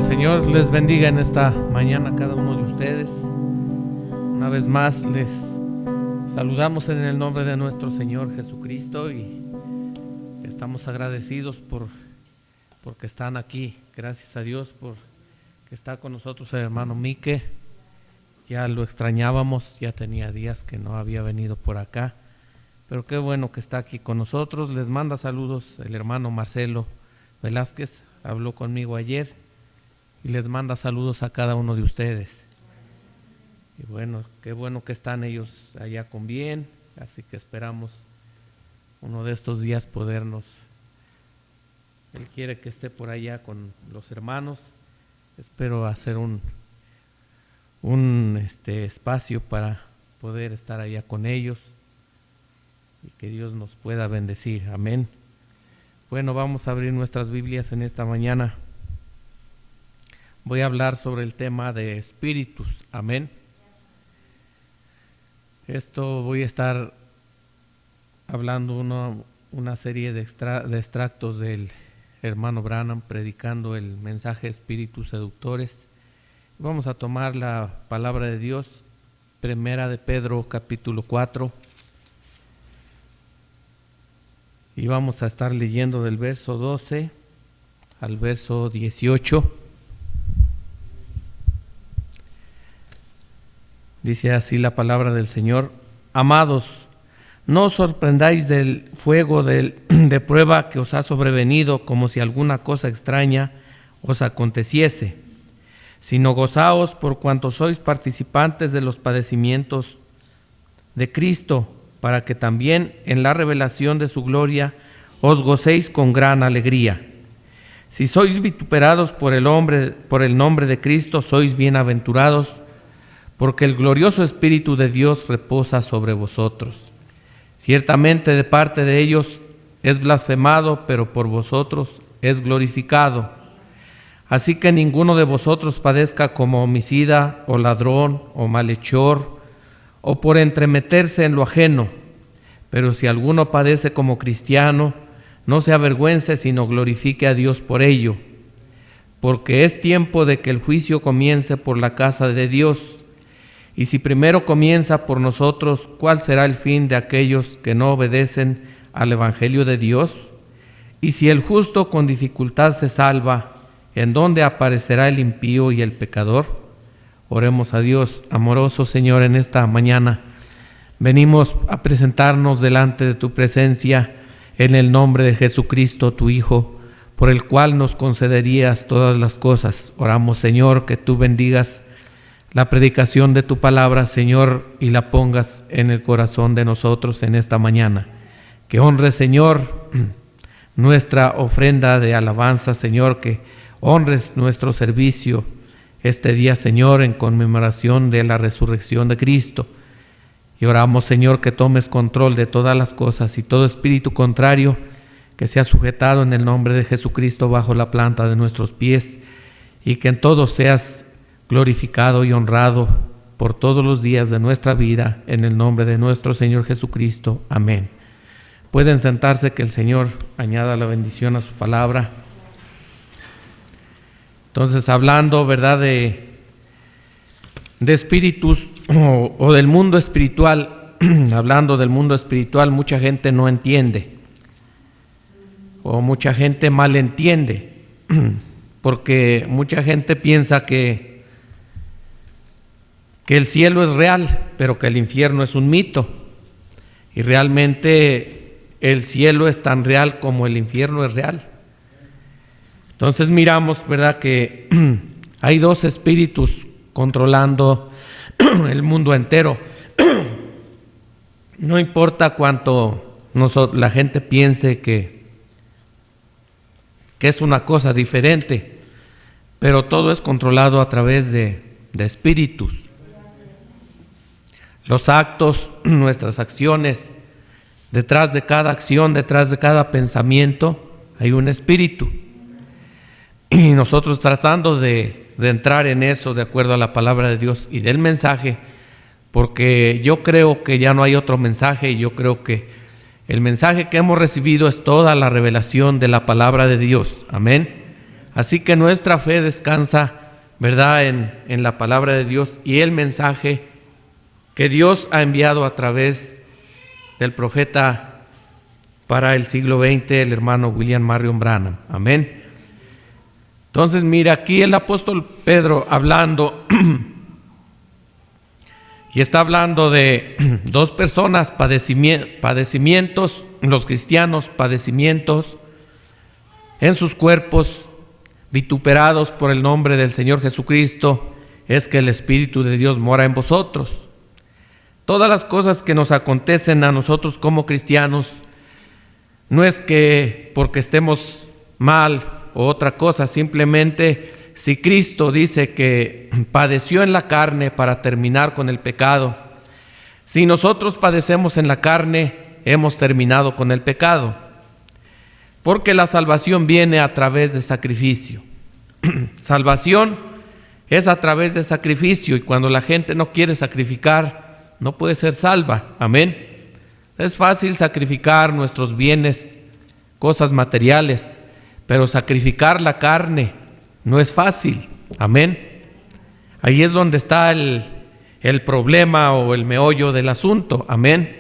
el Señor les bendiga en esta mañana a cada uno de ustedes. Una vez más les saludamos en el nombre de nuestro Señor Jesucristo y estamos agradecidos porque están aquí. Gracias a Dios por que está con nosotros el hermano Mique. Ya lo extrañábamos, ya tenía días que no había venido por acá, pero qué bueno que está aquí con nosotros. Les manda saludos el hermano Marcelo Velázquez, habló conmigo ayer y les manda saludos a cada uno de ustedes. Y bueno, qué bueno que están ellos allá con bien, así que esperamos uno de estos días podernos, él quiere que esté por allá con los hermanos. Espero hacer un espacio para poder estar allá con ellos y que Dios nos pueda bendecir. Amén. Bueno, vamos a abrir nuestras Biblias en esta mañana. Voy a hablar sobre el tema de espíritus. Amén. Voy a estar hablando una serie de extractos del hermano Branham predicando el mensaje Espíritus Seductores. Vamos a tomar la palabra de Dios, Primera de Pedro capítulo 4, y vamos a estar leyendo del verso 12 al verso 18. Dice así la palabra del Señor: Amados, no os sorprendáis del fuego de prueba que os ha sobrevenido como si alguna cosa extraña os aconteciese, sino gozaos por cuanto sois participantes de los padecimientos de Cristo, para que también en la revelación de su gloria os gocéis con gran alegría. Si sois vituperados por el nombre de Cristo, sois bienaventurados, porque el glorioso Espíritu de Dios reposa sobre vosotros. Ciertamente de parte de ellos es blasfemado, pero por vosotros es glorificado. Así que ninguno de vosotros padezca como homicida, o ladrón, o malhechor, o por entremeterse en lo ajeno. Pero si alguno padece como cristiano, no se avergüence, sino glorifique a Dios por ello. Porque es tiempo de que el juicio comience por la casa de Dios. Y si primero comienza por nosotros, ¿cuál será el fin de aquellos que no obedecen al Evangelio de Dios? Y si el justo con dificultad se salva, ¿en dónde aparecerá el impío y el pecador? Oremos a Dios. Amoroso Señor, en esta mañana venimos a presentarnos delante de tu presencia en el nombre de Jesucristo, tu Hijo, por el cual nos concederías todas las cosas. Oramos, Señor, que tú bendigas la predicación de tu palabra, Señor, y la pongas en el corazón de nosotros en esta mañana. Que honres, Señor, nuestra ofrenda de alabanza, Señor, que honres nuestro servicio este día, Señor, en conmemoración de la resurrección de Cristo. Y oramos, Señor, que tomes control de todas las cosas y todo espíritu contrario que sea sujetado en el nombre de Jesucristo bajo la planta de nuestros pies, y que en todo seas glorificado y honrado por todos los días de nuestra vida, en el nombre de nuestro Señor Jesucristo. Amén. Pueden sentarse, que el Señor añada la bendición a su palabra. Entonces, hablando, ¿verdad?, de espíritus o del mundo espiritual, hablando del mundo espiritual, mucha gente no entiende o mucha gente malentiende, porque mucha gente piensa que el cielo es real, pero que el infierno es un mito, y realmente el cielo es tan real como el infierno es real. Entonces miramos, ¿verdad?, que hay dos espíritus controlando el mundo entero. No importa cuánto la gente piense que es una cosa diferente, pero todo es controlado a través de espíritus. Los actos, nuestras acciones, detrás de cada acción, detrás de cada pensamiento, hay un espíritu. Y nosotros tratando de entrar en eso de acuerdo a la palabra de Dios y del mensaje, porque yo creo que ya no hay otro mensaje, y yo creo que el mensaje que hemos recibido es toda la revelación de la palabra de Dios. Amén. Así que nuestra fe descansa, ¿verdad?, en la palabra de Dios y el mensaje que Dios ha enviado a través del profeta para el siglo XX, el hermano William Marion Branham. Amén. Entonces, mira, aquí el apóstol Pedro hablando, y está hablando de dos personas, padecimientos, los cristianos, padecimientos en sus cuerpos, vituperados por el nombre del Señor Jesucristo, es que el Espíritu de Dios mora en vosotros. Todas las cosas que nos acontecen a nosotros como cristianos, no es que porque estemos mal o otra cosa, simplemente si Cristo dice que padeció en la carne para terminar con el pecado, si nosotros padecemos en la carne, hemos terminado con el pecado, porque la salvación viene a través de sacrificio. Salvación es a través de sacrificio, y cuando la gente no quiere sacrificar, no puede ser salva. Amén. Es fácil sacrificar nuestros bienes, cosas materiales, pero sacrificar la carne no es fácil. Amén. Ahí es donde está el problema o el meollo del asunto. Amén.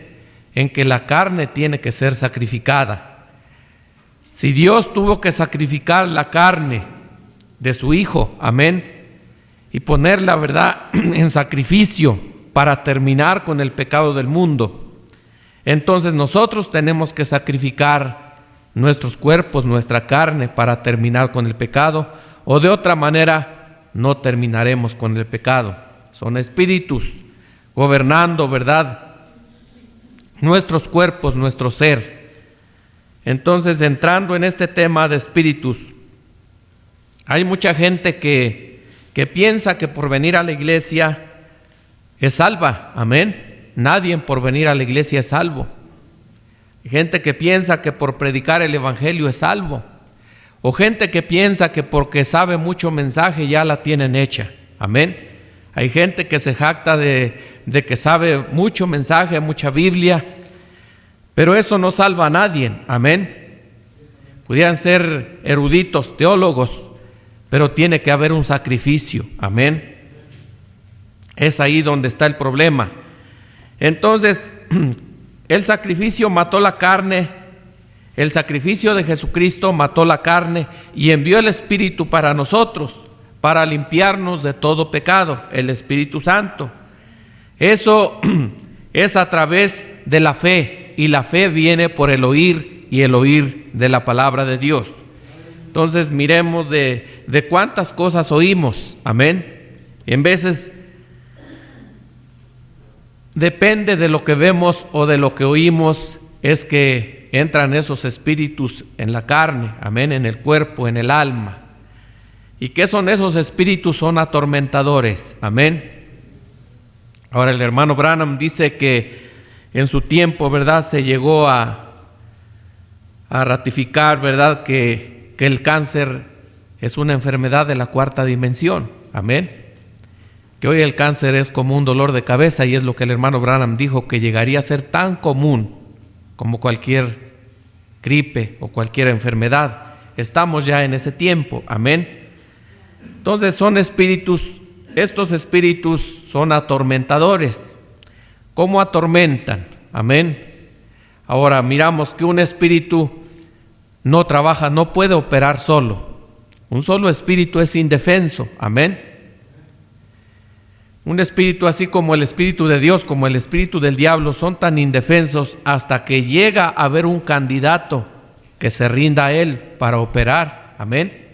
En que la carne tiene que ser sacrificada. Si Dios tuvo que sacrificar la carne de su Hijo, amén, y poner la verdad en sacrificio para terminar con el pecado del mundo, entonces nosotros tenemos que sacrificar nuestros cuerpos, nuestra carne, para terminar con el pecado, o de otra manera no terminaremos con el pecado. Son espíritus gobernando, ¿verdad?, nuestros cuerpos, nuestro ser. Entonces, entrando en este tema de espíritus, hay mucha gente que piensa que por venir a la iglesia es salva. Amén. Nadie por venir a la iglesia es salvo. Hay gente que piensa que por predicar el evangelio es salvo. O gente que piensa que porque sabe mucho mensaje ya la tienen hecha. Amén. Hay gente que se jacta de que sabe mucho mensaje, mucha Biblia, pero eso no salva a nadie. Amén. Pudieran ser eruditos, teólogos, pero tiene que haber un sacrificio. Amén. Es ahí donde está el problema. Entonces, el sacrificio mató la carne, el sacrificio de Jesucristo mató la carne y envió el Espíritu para nosotros, para limpiarnos de todo pecado, el Espíritu Santo. Eso es a través de la fe, y la fe viene por el oír, y el oír de la palabra de Dios. Entonces miremos de cuántas cosas oímos. Amén. En veces depende de lo que vemos o de lo que oímos, es que entran esos espíritus en la carne. Amén. En el cuerpo, en el alma. ¿Y qué son esos espíritus? Son atormentadores. Amén. Ahora el hermano Branham dice que en su tiempo, ¿verdad?, se llegó a ratificar, ¿verdad?, que el cáncer es una enfermedad de la cuarta dimensión. Amén. Que hoy el cáncer es como un dolor de cabeza, y es lo que el hermano Branham dijo, que llegaría a ser tan común como cualquier gripe o cualquier enfermedad. Estamos ya en ese tiempo. Amén. Entonces son espíritus, estos espíritus son atormentadores. ¿Cómo atormentan? Amén. Ahora miramos que un espíritu no trabaja, no puede operar solo. Un solo espíritu es indefenso. Amén. Un espíritu, así como el Espíritu de Dios, como el espíritu del diablo, son tan indefensos hasta que llega a haber un candidato que se rinda a él para operar. Amén.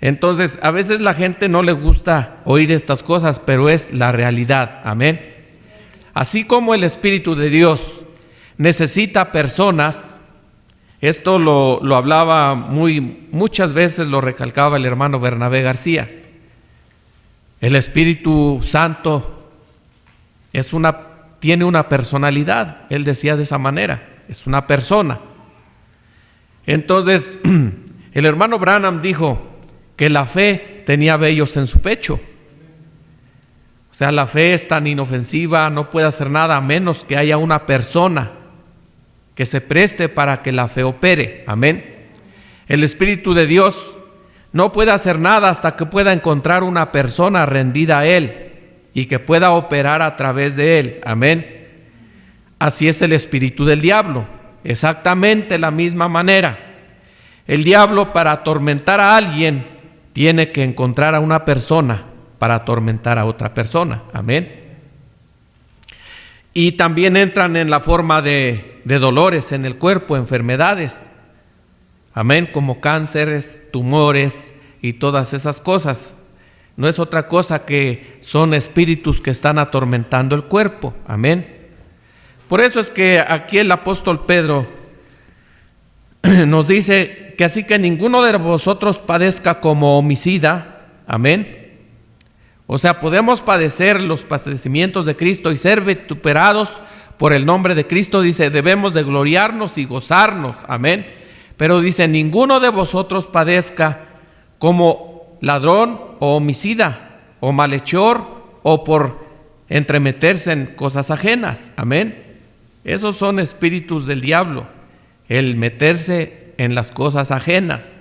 Entonces, a veces la gente no le gusta oír estas cosas, pero es la realidad. Amén. Así como el Espíritu de Dios necesita personas, esto lo hablaba muchas veces, lo recalcaba el hermano Bernabé García. El Espíritu Santo tiene una personalidad. Él decía de esa manera, es una persona. Entonces, el hermano Branham dijo que la fe tenía vellos en su pecho. O sea, la fe es tan inofensiva, no puede hacer nada a menos que haya una persona que se preste para que la fe opere. Amén. El Espíritu de Dios no puede hacer nada hasta que pueda encontrar una persona rendida a él y que pueda operar a través de él. Amén. Así es el espíritu del diablo, exactamente la misma manera. El diablo, para atormentar a alguien, tiene que encontrar a una persona para atormentar a otra persona. Amén. Y también entran en la forma de dolores en el cuerpo, enfermedades. Amén, como cánceres, tumores y todas esas cosas. No es otra cosa que son espíritus que están atormentando el cuerpo. Amén. Por eso es que aquí el apóstol Pedro nos dice que así que ninguno de vosotros padezca como homicida. Amén. O sea, podemos padecer los padecimientos de Cristo y ser vituperados por el nombre de Cristo. Dice, debemos de gloriarnos y gozarnos. Amén. Pero dice, ninguno de vosotros padezca como ladrón o homicida o malhechor o por entremeterse en cosas ajenas. Amén. Esos son espíritus del diablo, el meterse en las cosas ajenas.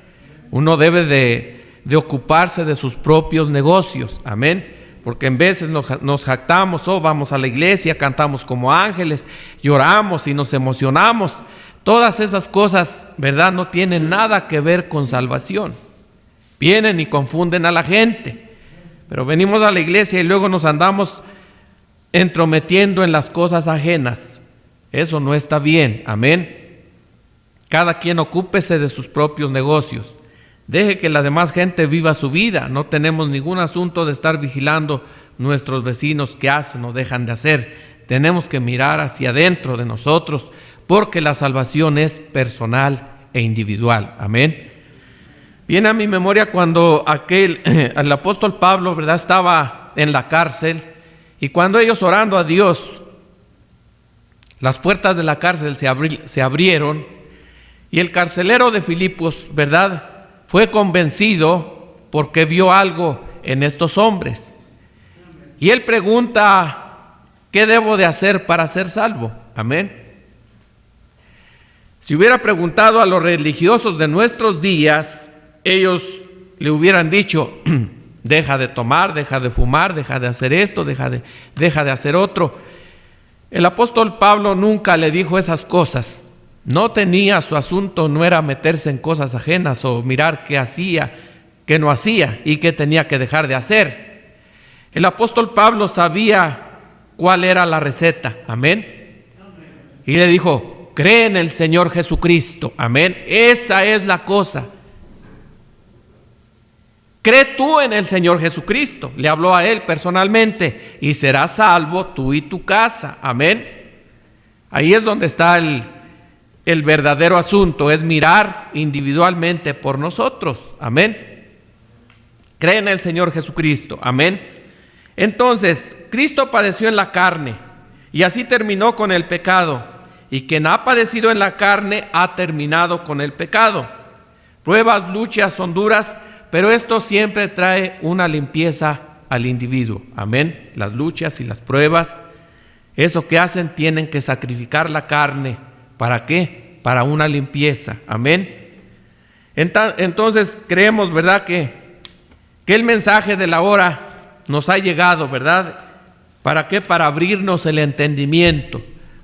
Uno debe de ocuparse de sus propios negocios. Amén. Porque en veces nos jactamos, vamos a la iglesia, cantamos como ángeles, lloramos y nos emocionamos. Todas esas cosas, ¿verdad?, no tienen nada que ver con salvación. Vienen y confunden a la gente. Pero venimos a la iglesia y luego nos andamos entrometiendo en las cosas ajenas. Eso no está bien. Amén. Cada quien ocúpese de sus propios negocios. Deje que la demás gente viva su vida. No tenemos ningún asunto de estar vigilando nuestros vecinos qué hacen o dejan de hacer. Tenemos que mirar hacia adentro de nosotros, porque la salvación es personal e individual. Amén. Viene a mi memoria cuando el apóstol Pablo, ¿verdad?, estaba en la cárcel, y cuando ellos orando a Dios, las puertas de la cárcel se abrieron, y el carcelero de Filipos, ¿verdad?, fue convencido porque vio algo en estos hombres. Y él pregunta, ¿qué debo de hacer para ser salvo? Amén. Si hubiera preguntado a los religiosos de nuestros días, ellos le hubieran dicho, deja de tomar, deja de fumar, deja de hacer esto, deja de hacer otro. El apóstol Pablo nunca le dijo esas cosas. No tenía, su asunto no era meterse en cosas ajenas o mirar qué hacía, qué no hacía y qué tenía que dejar de hacer. El apóstol Pablo sabía cuál era la receta. Amén. Y le dijo, cree en el Señor Jesucristo. Amén. Esa es la cosa. Cree tú en el Señor Jesucristo. Le habló a él personalmente, y serás salvo tú y tu casa. Amén. Ahí es donde está el verdadero asunto, es mirar individualmente por nosotros. Amén. Cree en el Señor Jesucristo. Amén. Entonces, Cristo padeció en la carne y así terminó con el pecado, y quien ha padecido en la carne ha terminado con el pecado. Pruebas, luchas son duras, pero esto siempre trae una limpieza al individuo. Amén. Las luchas y las pruebas, eso que hacen, tienen que sacrificar la carne. ¿Para qué? Para una limpieza. Amén. Entonces creemos, ¿verdad?, que el mensaje de la hora nos ha llegado, ¿verdad? ¿Para qué? Para abrirnos el entendimiento,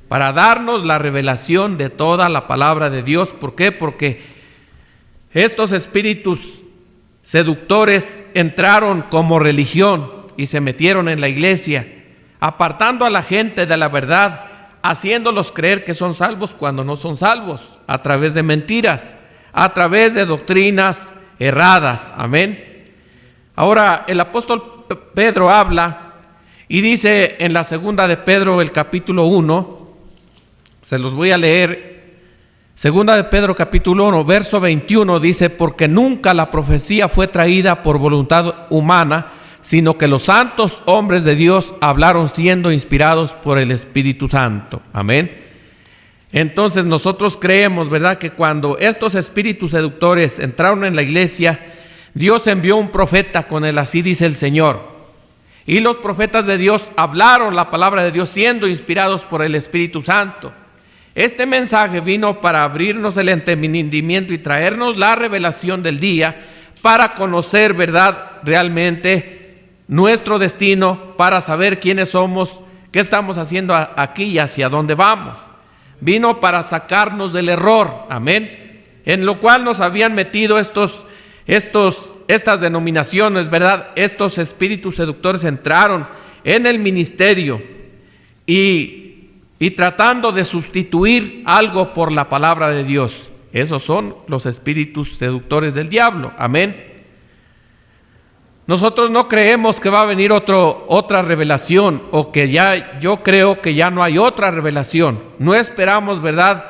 para darnos la revelación de toda la palabra de Dios. ¿Por qué? Porque estos espíritus seductores entraron como religión y se metieron en la iglesia, apartando a la gente de la verdad, haciéndolos creer que son salvos cuando no son salvos, a través de mentiras, a través de doctrinas erradas. Amén. Ahora el apóstol Pedro habla y dice en la segunda de Pedro, el capítulo 1, se los voy a leer. Segunda de Pedro capítulo 1, verso 21, dice, porque nunca la profecía fue traída por voluntad humana, sino que los santos hombres de Dios hablaron siendo inspirados por el Espíritu Santo. Amén. Entonces nosotros creemos, ¿verdad?, que cuando estos espíritus seductores entraron en la iglesia, Dios envió un profeta con él, así dice el Señor. Y los profetas de Dios hablaron la palabra de Dios siendo inspirados por el Espíritu Santo. Este mensaje vino para abrirnos el entendimiento y traernos la revelación del día, para conocer, ¿verdad?, realmente nuestro destino, para saber quiénes somos, qué estamos haciendo aquí y hacia dónde vamos. Vino para sacarnos del error, amén, en lo cual nos habían metido estas denominaciones, ¿verdad? Estos espíritus seductores entraron en el ministerio y tratando de sustituir algo por la palabra de Dios. Esos son los espíritus seductores del diablo, amén. Nosotros no creemos que va a venir otra revelación, o que yo creo que ya no hay otra revelación. No esperamos, ¿verdad?,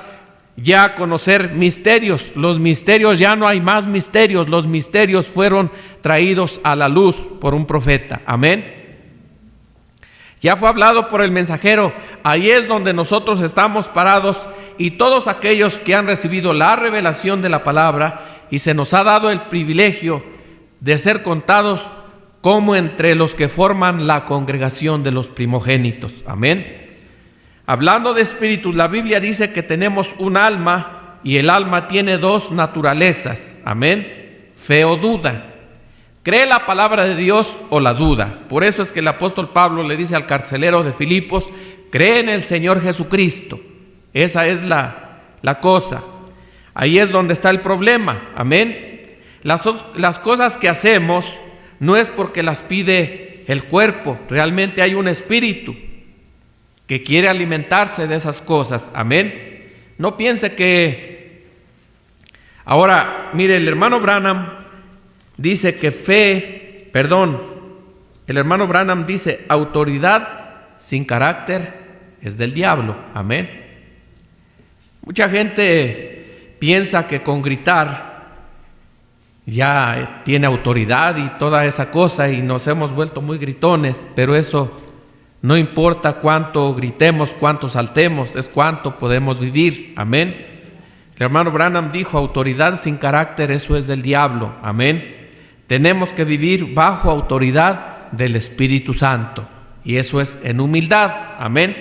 ya conocer misterios. Los misterios, ya no hay más misterios. Los misterios fueron traídos a la luz por un profeta, amén. Ya fue hablado por el mensajero. Ahí es donde nosotros estamos parados, y todos aquellos que han recibido la revelación de la palabra, y se nos ha dado el privilegio de ser contados como entre los que forman la congregación de los primogénitos, amén. Hablando de espíritus, la Biblia dice que tenemos un alma, y el alma tiene dos naturalezas, amén, fe o duda. ¿Cree la palabra de Dios o la duda? Por eso es que el apóstol Pablo le dice al carcelero de Filipos: cree en el Señor Jesucristo. Esa es la cosa. Ahí es donde está el problema, amén. Las cosas que hacemos no es porque las pide el cuerpo. Realmente hay un espíritu que quiere alimentarse de esas cosas, amén. No piense que... Ahora, mire, el hermano Branham dice que el hermano Branham dice: autoridad sin carácter es del diablo, amén. Mucha gente piensa que con gritar ya tiene autoridad y toda esa cosa, y nos hemos vuelto muy gritones, pero eso no importa cuánto gritemos, cuánto saltemos, es cuánto podemos vivir, amén. El hermano Branham dijo: autoridad sin carácter, eso es del diablo, amén. Tenemos que vivir bajo autoridad del Espíritu Santo, y eso es en humildad, amén.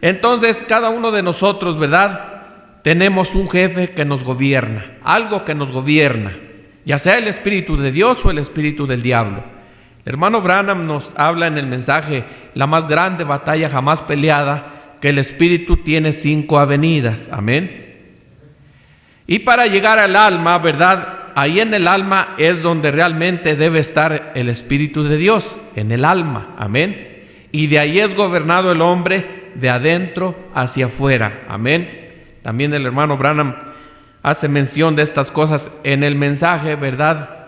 Entonces, cada uno de nosotros, ¿verdad?, tenemos un jefe que nos gobierna, algo que nos gobierna, ya sea el Espíritu de Dios o el Espíritu del diablo. El hermano Branham nos habla en el mensaje: la más grande batalla jamás peleada, que el Espíritu tiene 5 avenidas, amén. Y para llegar al alma, ¿verdad?, ahí en el alma es donde realmente debe estar el Espíritu de Dios, en el alma, amén. Y de ahí es gobernado el hombre de adentro hacia afuera, amén. También el hermano Branham hace mención de estas cosas en el mensaje, ¿verdad?,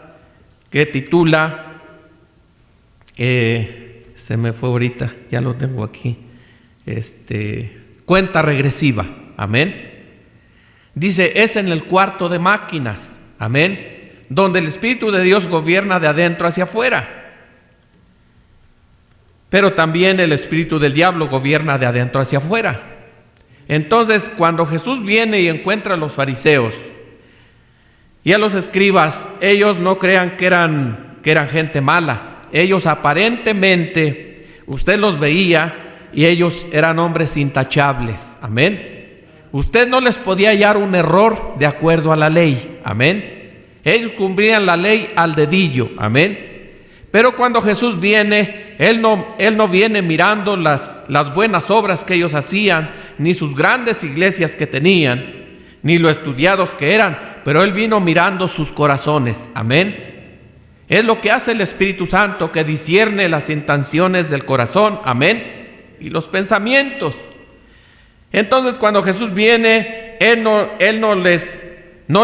que titula, se me fue ahorita, ya lo tengo aquí, cuenta regresiva, amén. Dice: es en el cuarto de máquinas, amén, donde el Espíritu de Dios gobierna de adentro hacia afuera. Pero también el espíritu del diablo gobierna de adentro hacia afuera. Entonces, cuando Jesús viene y encuentra a los fariseos y a los escribas, ellos no crean que eran gente mala. Ellos aparentemente, usted los veía y ellos eran hombres intachables, amén. Usted no les podía hallar un error de acuerdo a la ley, amén. Ellos cumplían la ley al dedillo, amén. Pero cuando Jesús viene, Él no viene mirando las buenas obras que ellos hacían, ni sus grandes iglesias que tenían, ni lo estudiados que eran, pero Él vino mirando sus corazones, amén. Es lo que hace el Espíritu Santo, que discierne las intenciones del corazón, amén, y los pensamientos. Entonces, cuando Jesús viene, Él no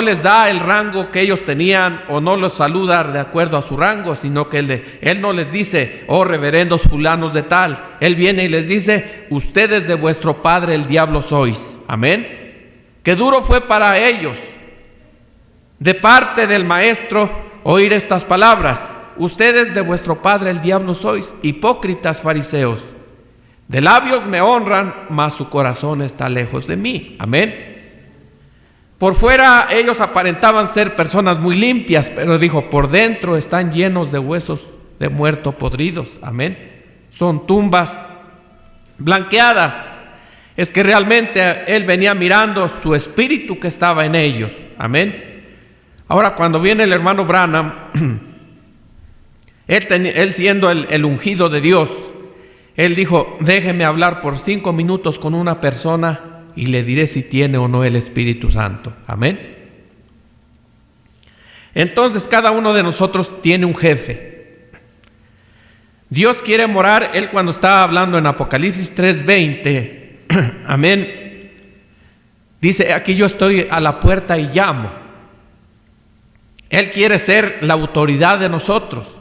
les da el rango que ellos tenían, o no los saluda de acuerdo a su rango, sino que Él no les dice: oh reverendos fulanos de tal. Él viene y les dice: ustedes de vuestro padre el diablo sois, amén. Qué duro fue para ellos, de parte del maestro, oír estas palabras: ustedes de vuestro padre el diablo sois, hipócritas fariseos. De labios me honran, mas su corazón está lejos de mí, amén. Por fuera ellos aparentaban ser personas muy limpias, pero dijo: por dentro están llenos de huesos de muerto podridos, amén. Son tumbas blanqueadas. Es que realmente Él venía mirando su espíritu que estaba en ellos, amén. Ahora, cuando viene el hermano Branham, él siendo el ungido de Dios, él dijo: déjeme hablar por 5 minutos con una persona y le diré si tiene o no el Espíritu Santo. Amén. Entonces cada uno de nosotros tiene un jefe. Dios quiere morar. Él, cuando estaba hablando en Apocalipsis 3:20, amén, dice: aquí yo estoy a la puerta y llamo. Él quiere ser la autoridad de nosotros.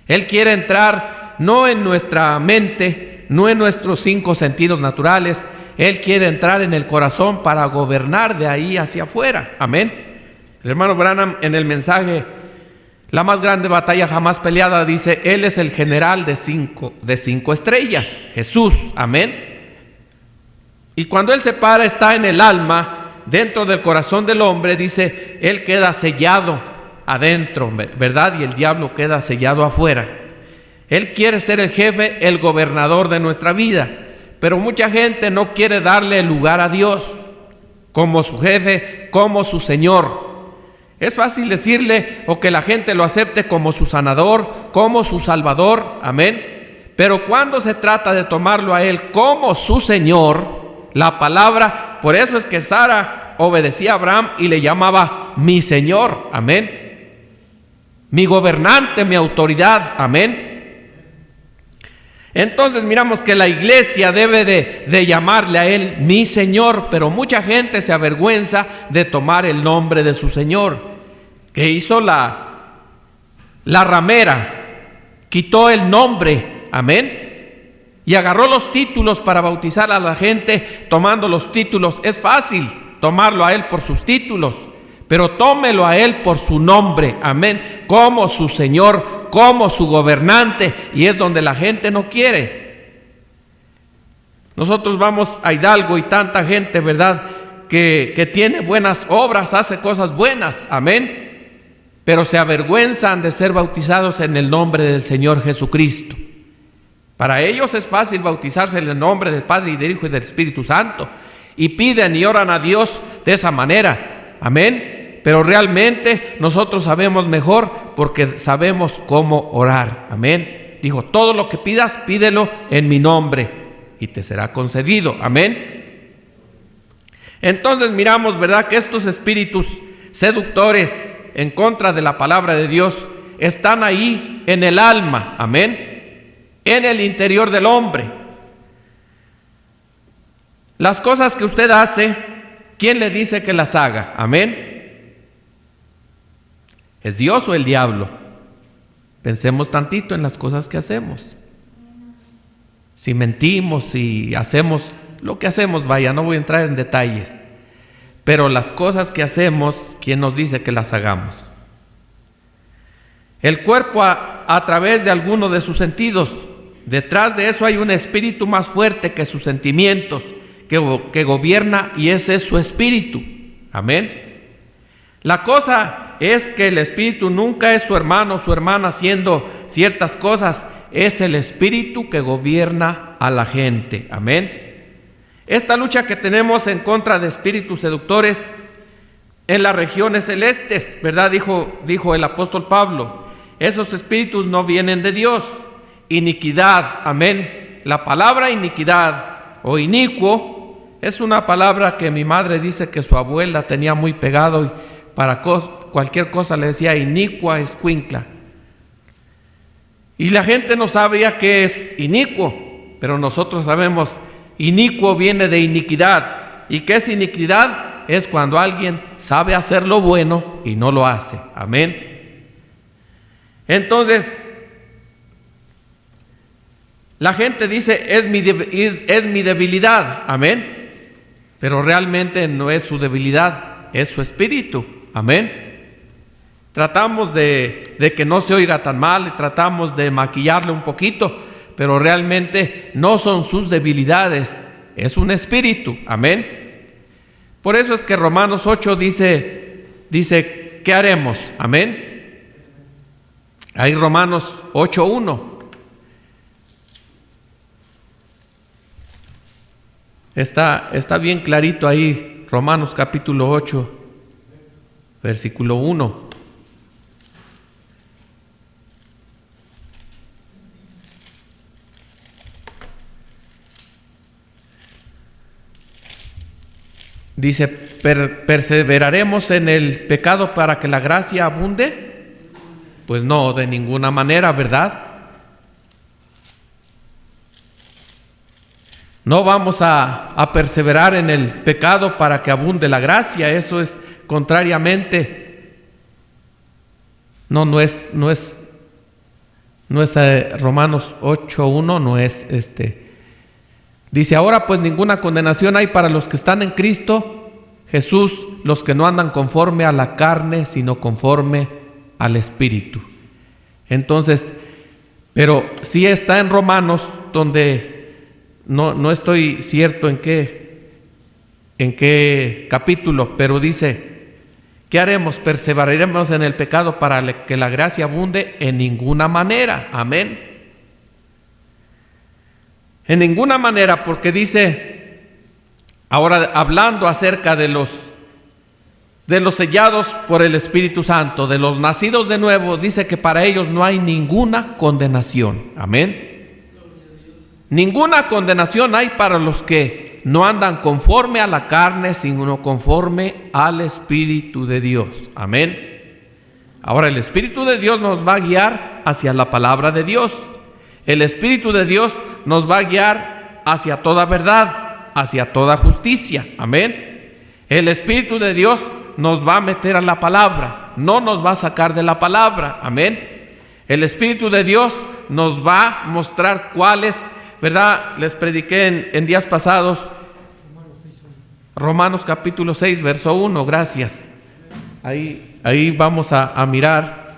Él quiere entrar no en nuestra mente, no en nuestros 5 sentidos naturales. Él quiere entrar en el corazón para gobernar de ahí hacia afuera. Amén. El hermano Branham, en el mensaje La más grande batalla jamás peleada, dice: Él es el general de 5 estrellas, Jesús. Amén. Y cuando Él se para, está en el alma, dentro del corazón del hombre, dice, Él queda sellado adentro, ¿verdad? Y el diablo queda sellado afuera. Él quiere ser el jefe, el gobernador de nuestra vida, pero mucha gente no quiere darle lugar a Dios como su jefe, como su Señor. Es fácil decirle o que la gente lo acepte como su sanador, como su salvador, amén. Pero cuando se trata de tomarlo a Él como su Señor, la palabra, por eso es que Sara obedecía a Abraham y le llamaba mi Señor, amén. Mi gobernante, mi autoridad, amén. Entonces miramos que la iglesia debe de llamarle a Él mi Señor, pero mucha gente se avergüenza de tomar el nombre de su Señor. Que hizo la ramera, quitó el nombre, amén, y agarró los títulos para bautizar a la gente tomando los títulos. Es fácil tomarlo a Él por sus títulos, pero tómelo a Él por su nombre, amén, como su Señor, como su gobernante, y es donde la gente no quiere. Nosotros vamos a Hidalgo y tanta gente, ¿verdad?, que tiene buenas obras, hace cosas buenas, amén, pero se avergüenzan de ser bautizados en el nombre del Señor Jesucristo. Para ellos es fácil bautizarse en el nombre del Padre y del Hijo y del Espíritu Santo, y piden y oran a Dios de esa manera, amén. Pero realmente nosotros sabemos mejor porque sabemos cómo orar, amén. Dijo: todo lo que pidas, pídelo en mi nombre y te será concedido, amén. Entonces miramos, ¿verdad?, que estos espíritus seductores en contra de la palabra de Dios están ahí en el alma, amén, en el interior del hombre. Las cosas que usted hace, ¿quién le dice que las haga? Amén. ¿Es Dios o el diablo? Pensemos tantito en las cosas que hacemos. Si mentimos, si hacemos lo que hacemos, vaya, no voy a entrar en detalles, pero las cosas que hacemos, ¿quién nos dice que las hagamos? El cuerpo a través de alguno de sus sentidos. Detrás de eso hay un espíritu más fuerte que sus sentimientos, que gobierna, y ese es su espíritu, amén. La cosa es que el espíritu nunca es su hermano o su hermana haciendo ciertas cosas, es el espíritu que gobierna a la gente, amén. Esta lucha que tenemos en contra de espíritus seductores en las regiones celestes, ¿verdad? Dijo el apóstol Pablo, esos espíritus no vienen de Dios. Iniquidad, amén. La palabra iniquidad o inicuo es una palabra que mi madre dice que su abuela tenía muy pegado, y para cualquier cosa le decía inicua escuincla. Y la gente no sabía qué es inicuo, pero nosotros sabemos. Inicuo viene de iniquidad. ¿Y qué es iniquidad? Es cuando alguien sabe hacer lo bueno y no lo hace, amén. Entonces la gente dice es mi debilidad, amén, pero realmente no es su debilidad, es su espíritu, amén. Tratamos de que no se oiga tan mal, tratamos de maquillarle un poquito, pero realmente no son sus debilidades, es un espíritu, amén. Por eso es que Romanos 8 dice, ¿qué haremos? Amén. Hay Romanos 8:1. Está bien clarito ahí, Romanos capítulo 8, versículo 1. Dice, ¿perseveraremos en el pecado para que la gracia abunde? Pues no, de ninguna manera, ¿verdad? No vamos a perseverar en el pecado para que abunde la gracia. Eso es contrariamente. No es Romanos 8:1, no es Dice, ahora pues ninguna condenación hay para los que están en Cristo Jesús, los que no andan conforme a la carne, sino conforme al Espíritu. Entonces, pero sí está en Romanos, donde no estoy cierto en qué capítulo, pero dice, ¿qué haremos? ¿Perseveraremos en el pecado para que la gracia abunde? En ninguna manera. Amén. En ninguna manera, porque dice, ahora hablando acerca de los sellados por el Espíritu Santo, de los nacidos de nuevo, dice que para ellos no hay ninguna condenación. Amén. Ninguna condenación hay para los que no andan conforme a la carne, sino conforme al Espíritu de Dios. Amén. Ahora el Espíritu de Dios nos va a guiar hacia la palabra de Dios. El Espíritu de Dios nos va a guiar hacia toda verdad, hacia toda justicia. Amén. El Espíritu de Dios nos va a meter a la palabra, no nos va a sacar de la palabra. Amén. El Espíritu de Dios nos va a mostrar cuáles, ¿verdad? Les prediqué en días pasados Romanos capítulo 6, verso 1. Gracias. Ahí vamos a mirar.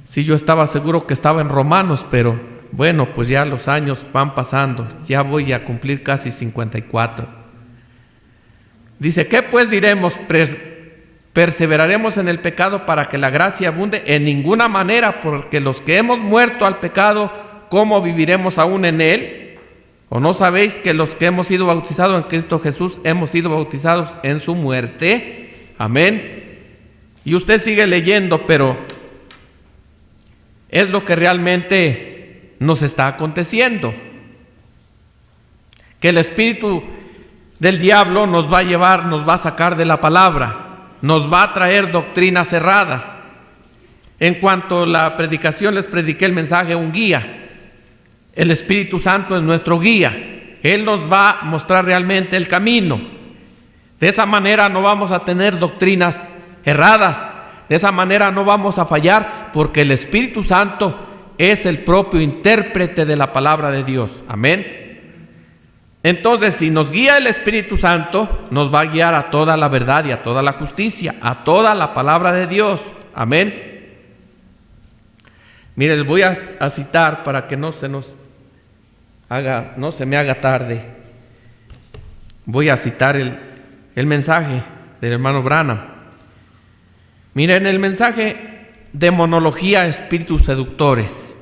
Sí, yo estaba seguro que estaba en Romanos, pero bueno, pues ya los años van pasando. Ya voy a cumplir casi 54. Dice, ¿qué pues diremos? ¿Perseveraremos en el pecado para que la gracia abunde? En ninguna manera, porque los que hemos muerto al pecado, ¿cómo viviremos aún en él? ¿O no sabéis que los que hemos sido bautizados en Cristo Jesús hemos sido bautizados en su muerte? Amén. Y usted sigue leyendo, pero es lo que realmente nos está aconteciendo. Que el espíritu del diablo nos va a llevar, nos va a sacar de la palabra, nos va a traer doctrinas erradas. En cuanto a la predicación, les prediqué el mensaje, un guía. El Espíritu Santo es nuestro guía. Él nos va a mostrar realmente el camino. De esa manera no vamos a tener doctrinas erradas. De esa manera no vamos a fallar, porque el Espíritu Santo es el propio intérprete de la palabra de Dios. Amén. Entonces, si nos guía el Espíritu Santo, nos va a guiar a toda la verdad y a toda la justicia, a toda la palabra de Dios. Amén. Mire, les voy a citar para que no se me haga tarde. Voy a citar el mensaje del hermano Branham. Miren, el mensaje Demonología, espíritus seductores.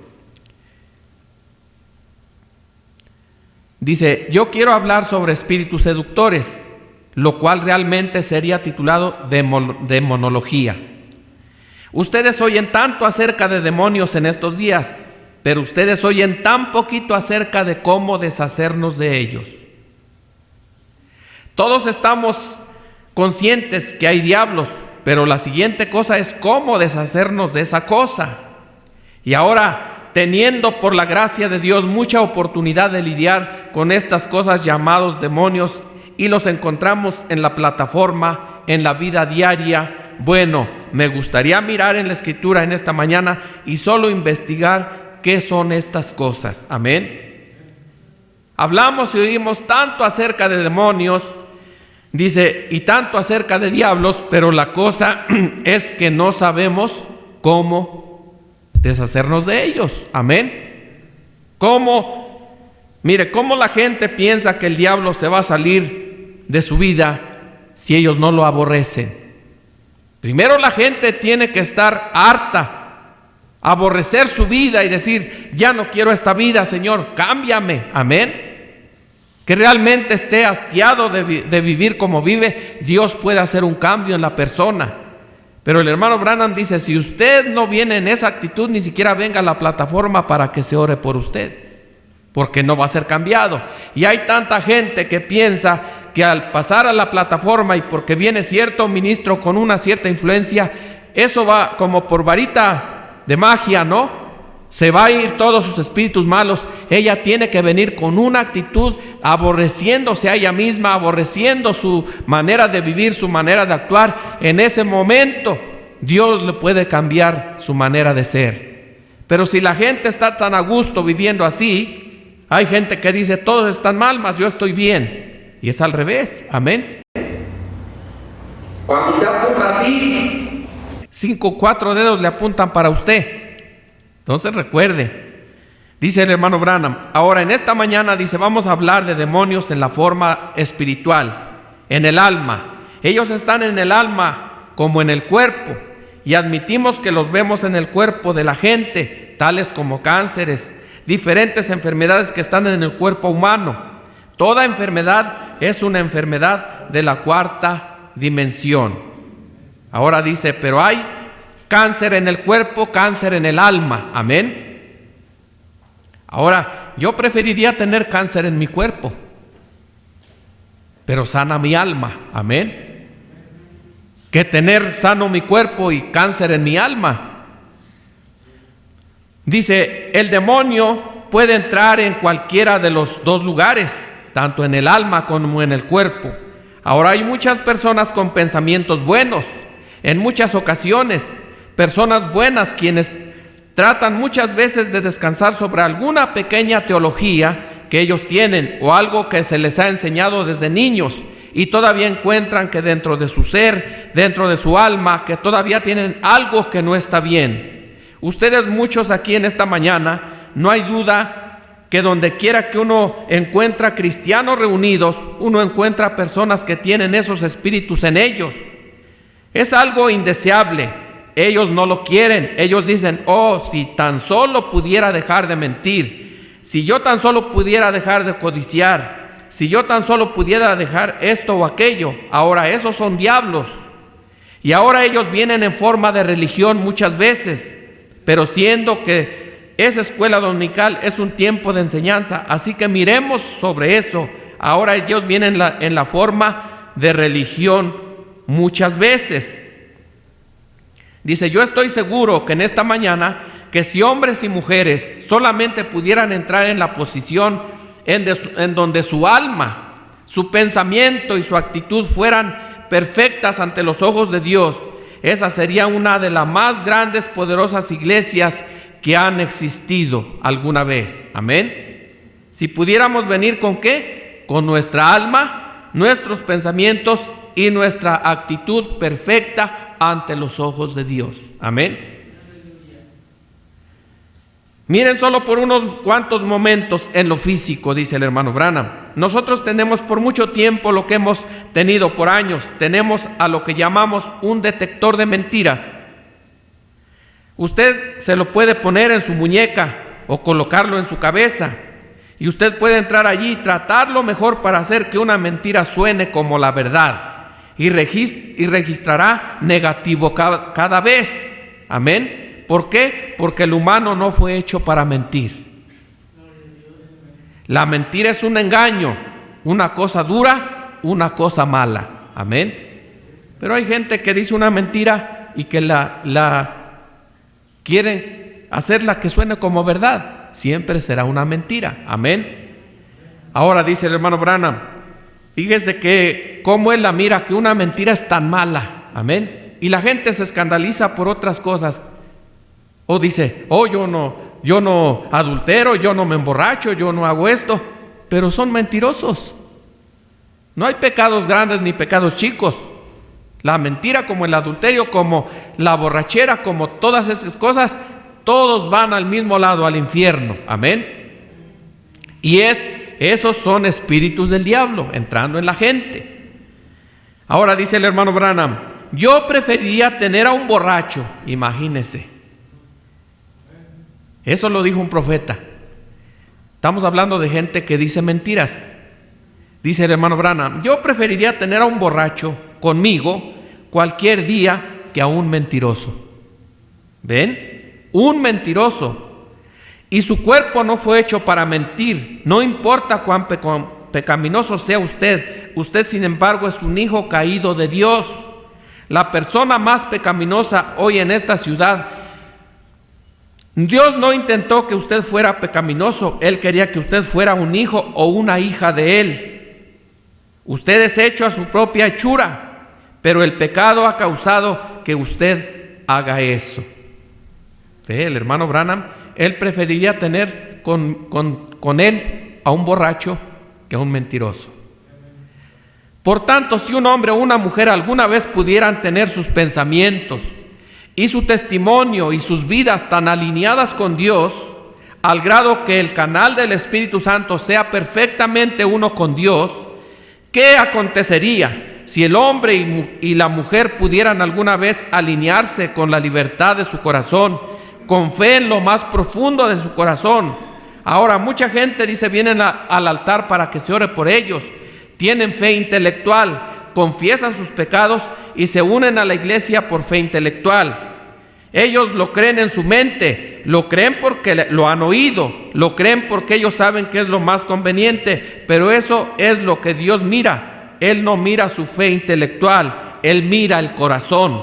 Dice, yo quiero hablar sobre espíritus seductores, lo cual realmente sería titulado demonología. Ustedes oyen tanto acerca de demonios en estos días, pero ustedes oyen tan poquito acerca de cómo deshacernos de ellos. Todos estamos conscientes que hay diablos, pero la siguiente cosa es cómo deshacernos de esa cosa. Y ahora, teniendo por la gracia de Dios mucha oportunidad de lidiar con estas cosas llamados demonios, y los encontramos en la plataforma, en la vida diaria, bueno, me gustaría mirar en la Escritura en esta mañana y solo investigar qué son estas cosas. Amén. Hablamos y oímos tanto acerca de demonios, dice, y tanto acerca de diablos, pero la cosa es que no sabemos cómo deshacernos de ellos. Amén. Mire, cómo la gente piensa que el diablo se va a salir de su vida si ellos no lo aborrecen. Primero la gente tiene que estar harta, aborrecer su vida y decir, ya no quiero esta vida, Señor, cámbiame. Amén. Que realmente esté hastiado de vivir como vive. Dios puede hacer un cambio en la persona. Pero el hermano Branham dice, si usted no viene en esa actitud, ni siquiera venga a la plataforma para que se ore por usted, porque no va a ser cambiado. Y hay tanta gente que piensa que al pasar a la plataforma y porque viene cierto ministro con una cierta influencia, eso va como por varita de magia, ¿no? Se va a ir todos sus espíritus malos. Ella tiene que venir con una actitud aborreciéndose a ella misma, aborreciendo su manera de vivir, su manera de actuar. En ese momento Dios le puede cambiar su manera de ser. Pero si la gente está tan a gusto viviendo así, hay gente que dice todos están mal, mas yo estoy bien. Y es al revés, amén. Cuando usted apunta así, 4 dedos le apuntan para usted. Entonces recuerde, dice el hermano Branham, ahora en esta mañana dice, vamos a hablar de demonios en la forma espiritual, en el alma. Ellos están en el alma como en el cuerpo, y admitimos que los vemos en el cuerpo de la gente, tales como cánceres, diferentes enfermedades que están en el cuerpo humano. Toda enfermedad es una enfermedad de la 4ª dimensión. Ahora dice, pero hay cáncer en el cuerpo, cáncer en el alma. Amén. Ahora, yo preferiría tener cáncer en mi cuerpo, pero sana mi alma. Amén. Que tener sano mi cuerpo y cáncer en mi alma. Dice, el demonio puede entrar en cualquiera de los 2 lugares, tanto en el alma como en el cuerpo. Ahora hay muchas personas con pensamientos buenos, en muchas ocasiones, personas buenas quienes tratan muchas veces de descansar sobre alguna pequeña teología que ellos tienen o algo que se les ha enseñado desde niños, y todavía encuentran que dentro de su ser, dentro de su alma, que todavía tienen algo que no está bien. Ustedes muchos aquí en esta mañana, no hay duda que donde quiera que uno encuentra cristianos reunidos, uno encuentra personas que tienen esos espíritus en ellos. Es algo indeseable. Ellos no lo quieren. Ellos dicen, oh, si tan solo pudiera dejar de mentir, si yo tan solo pudiera dejar de codiciar, si yo tan solo pudiera dejar esto o aquello. Ahora esos son diablos. Y ahora ellos vienen en forma de religión muchas veces, pero siendo que esa escuela dominical es un tiempo de enseñanza, así que miremos sobre eso. Ahora ellos vienen en la forma de religión muchas veces. Dice, yo estoy seguro que en esta mañana, que si hombres y mujeres solamente pudieran entrar en la posición en donde su alma, su pensamiento y su actitud fueran perfectas ante los ojos de Dios, esa sería una de las más grandes, poderosas iglesias que han existido alguna vez. Amén. Si pudiéramos venir ¿con qué? Con nuestra alma, nuestros pensamientos y nuestra actitud perfecta ante los ojos de Dios. Amén. Miren solo por unos cuantos momentos en lo físico, dice el hermano Branham. Nosotros tenemos por mucho tiempo lo que hemos tenido por años. Tenemos a lo que llamamos un detector de mentiras. Usted se lo puede poner en su muñeca o colocarlo en su cabeza, y usted puede entrar allí y tratar lo mejor para hacer que una mentira suene como la verdad, y registrará negativo cada vez. Amén. ¿Por qué? Porque el humano no fue hecho para mentir. La mentira es un engaño, una cosa dura, una cosa mala. Amén. Pero hay gente que dice una mentira y que la quieren hacerla que suene como verdad. Siempre será una mentira. Amén. Ahora dice el hermano Branham, fíjese que cómo él la mira, que una mentira es tan mala. Amén. Y la gente se escandaliza por otras cosas. O dice, oh, yo no adultero, yo no me emborracho, yo no hago esto. Pero son mentirosos. No hay pecados grandes ni pecados chicos. La mentira, como el adulterio, como la borrachera, como todas esas cosas, todos van al mismo lado, al infierno. Amén. Y esos son espíritus del diablo entrando en la gente. Ahora dice el hermano Branham, yo preferiría tener a un borracho. Imagínese. Eso lo dijo un profeta. Estamos hablando de gente que dice mentiras. Dice el hermano Branham, yo preferiría tener a un borracho conmigo cualquier día que a un mentiroso. ¿Ven? Un mentiroso. Y su cuerpo no fue hecho para mentir. No importa cuán pecaminoso sea usted, usted sin embargo es un hijo caído de Dios. La persona más pecaminosa hoy en esta ciudad, Dios no intentó que usted fuera pecaminoso, Él quería que usted fuera un hijo o una hija de Él. Usted es hecho a su propia hechura, pero el pecado ha causado que usted haga eso. ¿Sí? El hermano Branham, él preferiría tener con él a un borracho que a un mentiroso. Por tanto, si un hombre o una mujer alguna vez pudieran tener sus pensamientos y su testimonio y sus vidas tan alineadas con Dios, al grado que el canal del Espíritu Santo sea perfectamente uno con Dios, ¿qué acontecería si el hombre y la mujer pudieran alguna vez alinearse con la libertad de su corazón, con fe en lo más profundo de su corazón? Ahora, mucha gente dice, vienen al altar para que se ore por ellos, tienen fe intelectual, confiesan sus pecados y se unen a la iglesia por fe intelectual. Ellos lo creen en su mente, lo creen porque lo han oído, lo creen porque ellos saben que es lo más conveniente, pero eso es lo que Dios mira. Él no mira su fe intelectual, Él mira el corazón.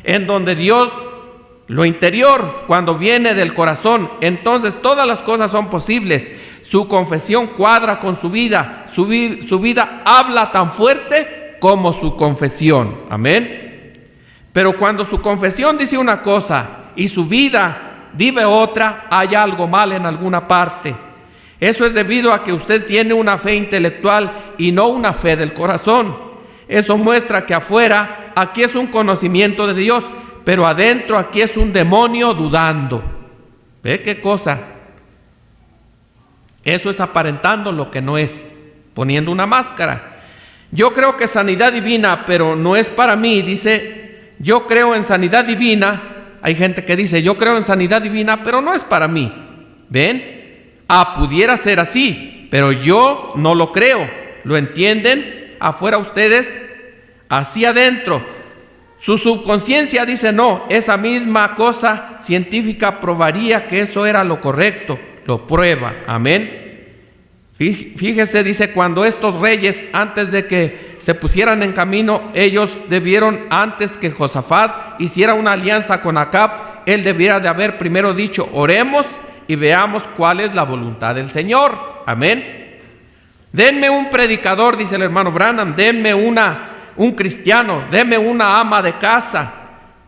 En donde Dios, lo interior, cuando viene del corazón, entonces todas las cosas son posibles. Su confesión cuadra con su vida, su vida habla tan fuerte como su confesión. Amén. Pero cuando su confesión dice una cosa y su vida vive otra, hay algo mal en alguna parte. Eso es debido a que usted tiene una fe intelectual y no una fe del corazón. Eso muestra que afuera, aquí es un conocimiento de Dios, pero adentro aquí es un demonio dudando. ¿Ve qué cosa? Eso es aparentando lo que no es, poniendo una máscara. Yo creo que sanidad divina, pero no es para mí. Dice, yo creo en sanidad divina. Hay gente que dice, yo creo en sanidad divina, pero no es para mí. ¿Ven? Pudiera ser así, pero yo no lo creo. ¿Lo entienden? Afuera ustedes, así adentro. Su subconsciencia dice, no, esa misma cosa científica probaría que eso era lo correcto. Lo prueba. Amén. Fíjese, dice, cuando estos reyes, antes de que se pusieran en camino, ellos debieron, antes que Josafat hiciera una alianza con Acab, él debiera de haber primero dicho, oremos y veamos cuál es la voluntad del Señor. Amén. Denme un predicador, dice el hermano Branham, denme un cristiano, denme una ama de casa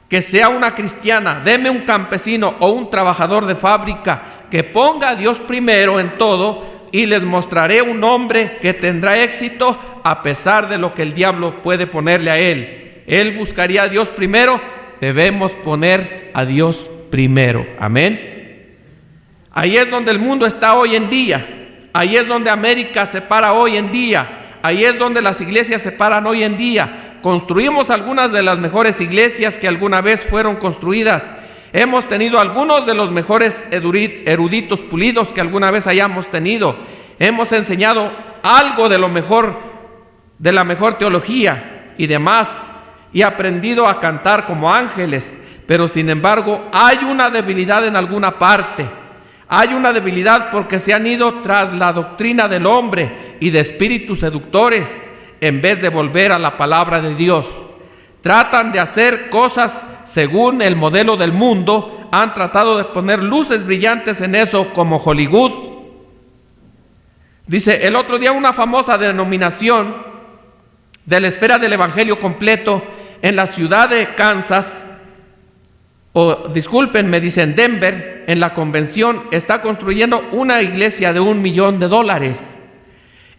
que sea una cristiana, denme un campesino o un trabajador de fábrica que ponga a Dios primero en todo, y les mostraré un hombre que tendrá éxito a pesar de lo que el diablo puede ponerle a él. Él buscaría a Dios primero, debemos poner a Dios primero. Amén. Ahí es donde el mundo está hoy en día, ahí es donde América se para hoy en día, ahí es donde las iglesias se paran hoy en día. Construimos algunas de las mejores iglesias que alguna vez fueron construidas. Hemos tenido algunos de los mejores eruditos pulidos que alguna vez hayamos tenido. Hemos enseñado algo de lo mejor, de la mejor teología y demás, y aprendido a cantar como ángeles. Pero sin embargo, hay una debilidad en alguna parte. Hay una debilidad porque se han ido tras la doctrina del hombre y de espíritus seductores, en vez de volver a la palabra de Dios. Tratan de hacer cosas según el modelo del mundo, han tratado de poner luces brillantes en eso como Hollywood. Dice, el otro día una famosa denominación de la esfera del evangelio completo en la ciudad de Kansas, me dicen Denver, en la convención, está construyendo una iglesia de $1 millón.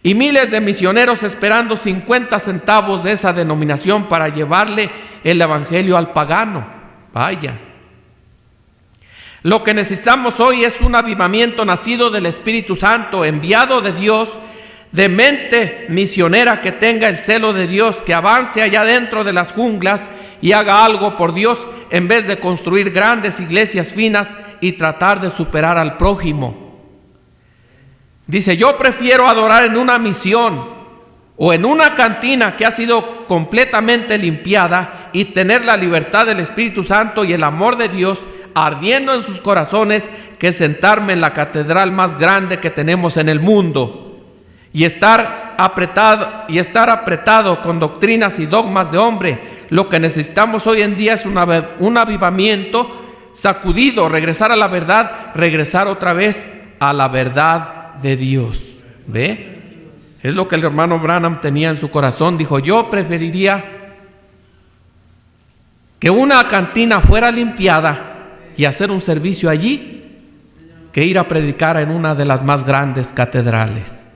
Y miles de misioneros esperando 50 centavos de esa denominación para llevarle el evangelio al pagano. Vaya. Lo que necesitamos hoy es un avivamiento nacido del Espíritu Santo, enviado de Dios, de mente misionera que tenga el celo de Dios, que avance allá dentro de las junglas y haga algo por Dios en vez de construir grandes iglesias finas y tratar de superar al prójimo. Dice, yo prefiero adorar en una misión o en una cantina que ha sido completamente limpiada y tener la libertad del Espíritu Santo y el amor de Dios ardiendo en sus corazones, que sentarme en la catedral más grande que tenemos en el mundo y estar estar apretado con doctrinas y dogmas de hombre. Lo que necesitamos hoy en día es un avivamiento sacudido, regresar a la verdad, regresar otra vez a la verdad de Dios. ¿Ve? Es lo que el hermano Branham tenía en su corazón. Dijo: yo preferiría que una cantina fuera limpiada y hacer un servicio allí que ir a predicar en una de las más grandes catedrales.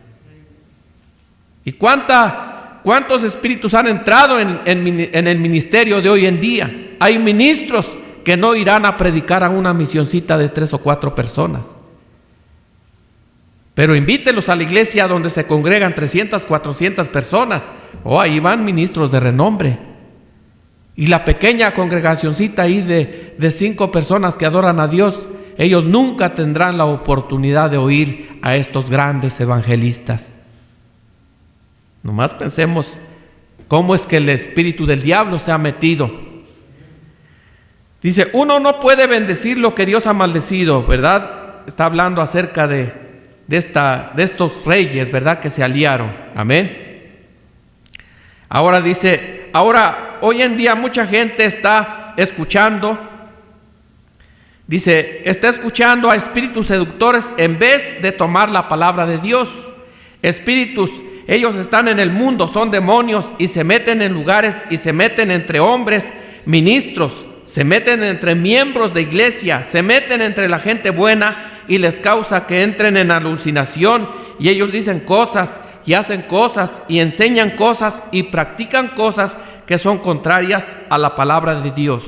¿Y cuántos espíritus han entrado en el ministerio de hoy en día? Hay ministros que no irán a predicar a una misioncita de 3 o 4 personas. Pero invítelos a la iglesia donde se congregan 300, 400 personas. Ahí van ministros de renombre. Y la pequeña congregacioncita ahí de 5 personas que adoran a Dios, ellos nunca tendrán la oportunidad de oír a estos grandes evangelistas. Nomás pensemos cómo es que el espíritu del diablo se ha metido. Dice: uno no puede bendecir lo que Dios ha maldecido, ¿verdad? Está hablando acerca de estos reyes, ¿verdad? Que se aliaron. Amén. Ahora dice, hoy en día mucha gente está escuchando, está escuchando a espíritus seductores en vez de tomar la palabra de Dios. Espíritus, ellos están en el mundo, son demonios y se meten en lugares y se meten entre hombres, ministros, se meten entre miembros de iglesia, se meten entre la gente buena y les causa que entren en alucinación, y ellos dicen cosas y hacen cosas y enseñan cosas y practican cosas que son contrarias a la palabra de Dios.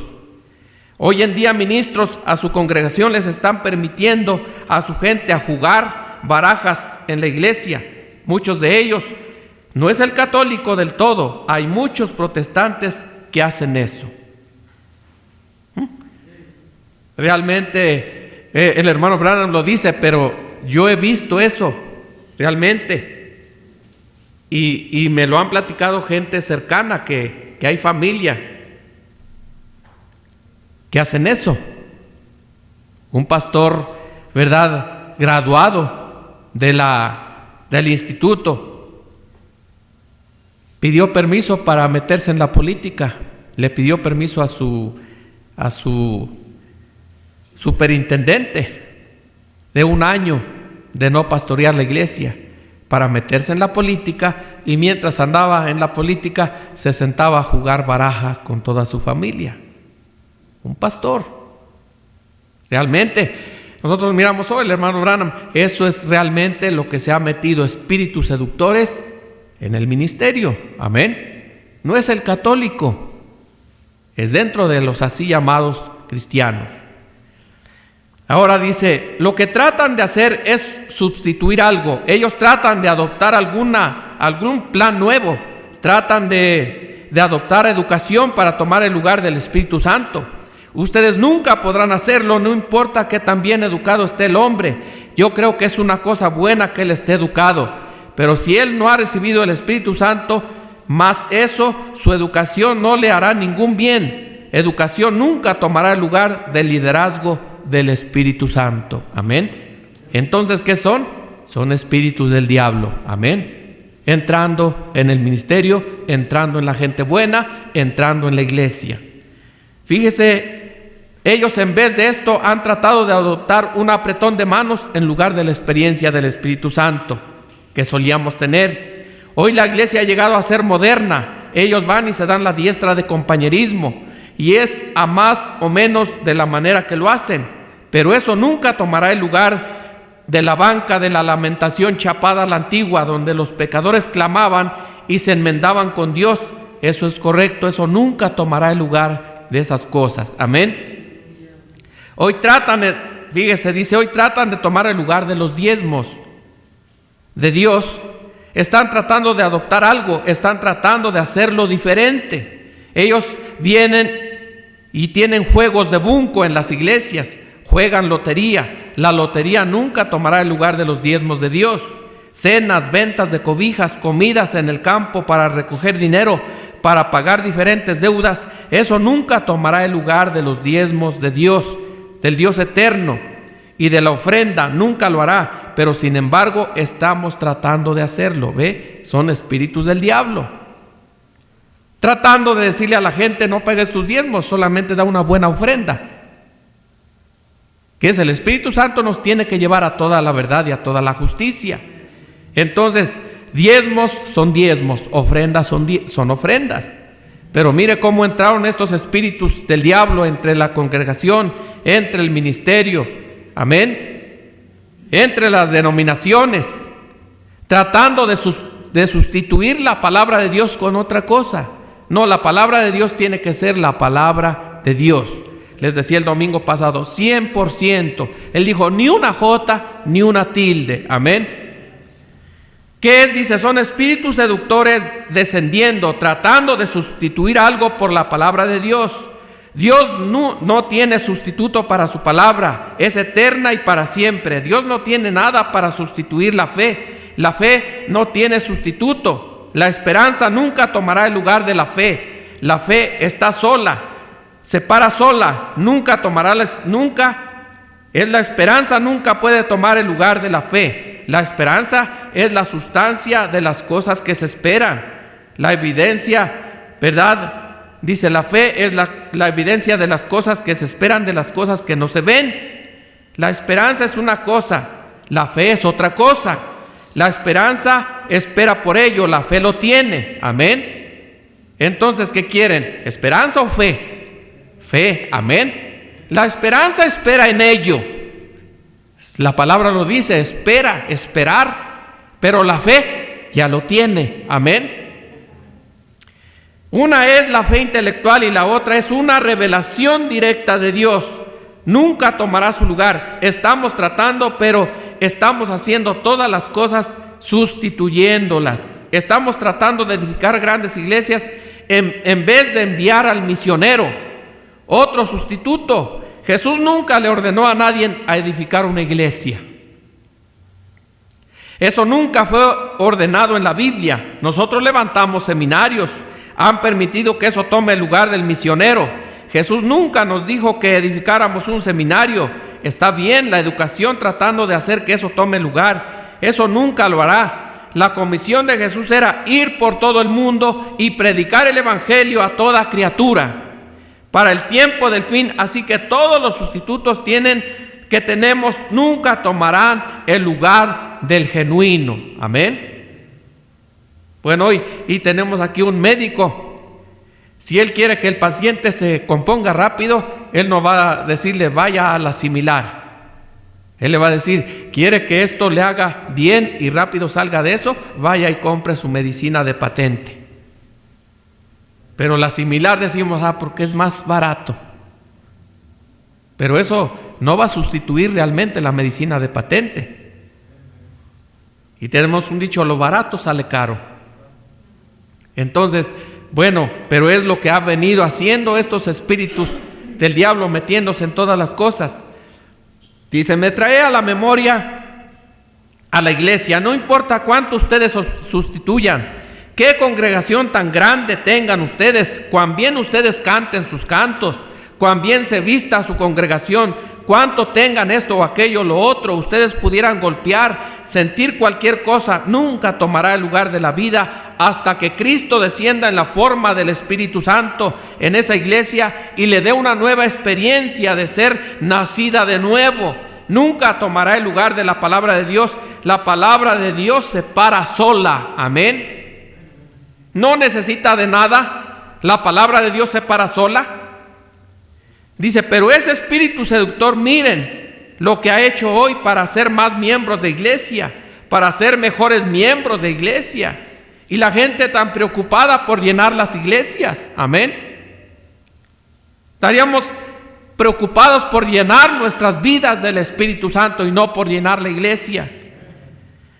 Hoy en día ministros a su congregación les están permitiendo a su gente a jugar barajas en la iglesia. Muchos de ellos, no es el católico del todo, hay muchos protestantes que hacen eso. Realmente el hermano Branham lo dice, pero yo he visto eso realmente, y me lo han platicado gente cercana, que hay familia que hacen eso. Un pastor, ¿verdad?, graduado del instituto, pidió permiso para meterse en la política. Le pidió permiso a su superintendente de 1 año de no pastorear la iglesia para meterse en la política, y mientras andaba en la política se sentaba a jugar baraja con toda su familia. Un pastor. Realmente nosotros miramos hoy, el hermano Branham, eso es realmente lo que se ha metido, espíritus seductores en el ministerio. Amén. No es el católico, es dentro de los así llamados cristianos. Ahora dice, lo que tratan de hacer es sustituir algo. Ellos tratan de adoptar algún plan nuevo. Tratan de adoptar educación para tomar el lugar del Espíritu Santo. Ustedes nunca podrán hacerlo, no importa que tan bien educado esté el hombre. Yo creo que es una cosa buena que él esté educado, pero si él no ha recibido el Espíritu Santo, más eso, su educación no le hará ningún bien. Educación nunca tomará el lugar del liderazgo del Espíritu Santo. Amén. Entonces, ¿qué son? Son espíritus del diablo. Amén. Entrando en el ministerio, entrando en la gente buena, entrando en la iglesia. Fíjese, ellos en vez de esto han tratado de adoptar un apretón de manos en lugar de la experiencia del Espíritu Santo que solíamos tener. Hoy la iglesia ha llegado a ser moderna. Ellos van y se dan la diestra de compañerismo, y es a más o menos de la manera que lo hacen, pero eso nunca tomará el lugar de la banca de la lamentación chapada a la antigua, donde los pecadores clamaban y se enmendaban con Dios. Eso es correcto, eso nunca tomará el lugar de esas cosas. Amén. Hoy tratan de tomar el lugar de los diezmos de Dios. Están tratando de adoptar algo, están tratando de hacerlo diferente. Ellos vienen y tienen juegos de bunco en las iglesias, juegan lotería. La lotería nunca tomará el lugar de los diezmos de Dios. Cenas, ventas de cobijas, comidas en el campo para recoger dinero, para pagar diferentes deudas, eso nunca tomará el lugar de los diezmos de Dios, del Dios eterno. y de la ofrenda nunca lo hará, pero sin embargo estamos tratando de hacerlo. ¿Ve? Son espíritus del diablo, tratando de decirle a la gente: no pagues tus diezmos, solamente da una buena ofrenda. Que es el Espíritu Santo nos tiene que llevar a toda la verdad y a toda la justicia. Entonces, diezmos son diezmos, ofrendas son ofrendas. Pero mire cómo entraron estos espíritus del diablo entre la congregación, entre el ministerio, amén, entre las denominaciones, tratando de sustituir la palabra de Dios con otra cosa. No, la palabra de Dios tiene que ser la palabra de Dios. Les decía el domingo pasado, 100%. Él dijo, ni una jota, ni una tilde, amén. ¿Qué es? Dice, son espíritus seductores descendiendo, tratando de sustituir algo por la palabra de Dios. Dios no tiene sustituto para su palabra, es eterna y para siempre. Dios no tiene nada para sustituir la fe. La fe no tiene sustituto. La esperanza nunca tomará el lugar de la fe. La fe está sola, se para sola, nunca tomará, la esperanza nunca puede tomar el lugar de la fe. La esperanza es la sustancia de las cosas que se esperan. La evidencia, ¿verdad? Dice, la fe es la evidencia de las cosas que se esperan, de las cosas que no se ven. La esperanza es una cosa, la fe es otra cosa. La esperanza espera por ello, la fe lo tiene. Amén. Entonces, ¿qué quieren? ¿Esperanza o fe? Fe, amén. La esperanza espera en ello. La palabra lo dice, espera, esperar, pero la fe ya lo tiene, amén. Una es la fe intelectual y la otra es una revelación directa de Dios. Nunca tomará su lugar. Estamos tratando, pero estamos haciendo todas las cosas sustituyéndolas. Estamos tratando de edificar grandes iglesias en vez de enviar al misionero, otro sustituto. Jesús nunca le ordenó a nadie a edificar una iglesia. Eso nunca fue ordenado en la Biblia. Nosotros levantamos seminarios, han permitido que eso tome el lugar del misionero. Jesús nunca nos dijo que edificáramos un seminario. Está bien la educación tratando de hacer que eso tome lugar. Eso nunca lo hará. La comisión de Jesús era ir por todo el mundo y predicar el evangelio a toda criatura para el tiempo del fin. Así que todos los sustitutos que tenemos nunca tomarán el lugar del genuino. Amén. Bueno, y tenemos aquí un médico. Si él quiere que el paciente se componga rápido, él no va a decirle vaya a la similar. Él le va a decir, quiere que esto le haga bien y rápido salga de eso, vaya y compre su medicina de patente. Pero la similar decimos, porque es más barato. Pero eso no va a sustituir realmente la medicina de patente. Y tenemos un dicho, lo barato sale caro. Entonces, bueno, pero es lo que ha venido haciendo estos espíritus del diablo, metiéndose en todas las cosas. Dice, me trae a la memoria a la iglesia, no importa cuánto ustedes sustituyan, qué congregación tan grande tengan ustedes, cuán bien ustedes canten sus cantos, cuán bien se vista su congregación, cuánto tengan esto o aquello, lo otro, ustedes pudieran golpear, sentir cualquier cosa, nunca tomará el lugar de la vida hasta que Cristo descienda en la forma del Espíritu Santo en esa iglesia y le dé una nueva experiencia de ser nacida de nuevo. Nunca tomará el lugar de la palabra de Dios. La palabra de Dios se para sola, amén. No necesita de nada, la palabra de Dios se para sola. Dice, pero ese espíritu seductor, miren lo que ha hecho hoy para ser más miembros de iglesia, para ser mejores miembros de iglesia. Y la gente tan preocupada por llenar las iglesias, amén. Estaríamos preocupados por llenar nuestras vidas del Espíritu Santo y no por llenar la iglesia.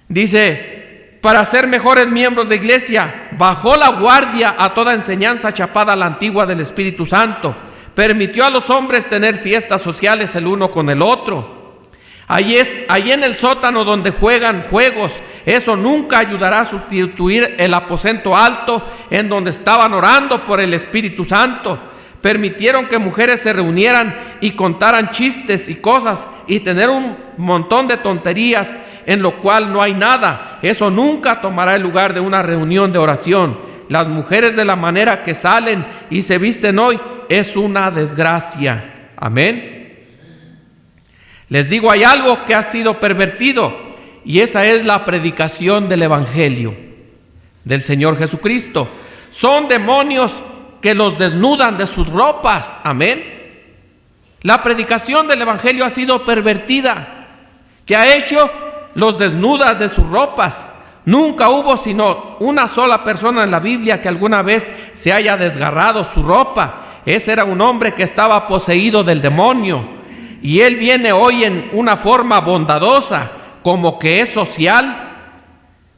Dice, para ser mejores miembros de iglesia, bajó la guardia a toda enseñanza chapada a la antigua del Espíritu Santo. Permitió a los hombres tener fiestas sociales el uno con el otro. Ahí en el sótano donde juegan juegos, eso nunca ayudará a sustituir el aposento alto en donde estaban orando por el Espíritu Santo. permitieron que mujeres se reunieran y contaran chistes y cosas y tener un montón de tonterías en lo cual no hay nada. Eso nunca tomará el lugar de una reunión de oración. Las mujeres de la manera que salen y se visten hoy es una desgracia. Amén. Les digo, hay algo que ha sido pervertido, y esa es la predicación del Evangelio del Señor Jesucristo. Son demonios que los desnudan de sus ropas. Amén. La predicación del Evangelio ha sido pervertida. ¿Qué ha hecho? Los desnuda de sus ropas. Nunca hubo sino una sola persona en la Biblia que alguna vez se haya desgarrado su ropa. Ese era un hombre que estaba poseído del demonio. Y él viene hoy en una forma bondadosa, como que es social,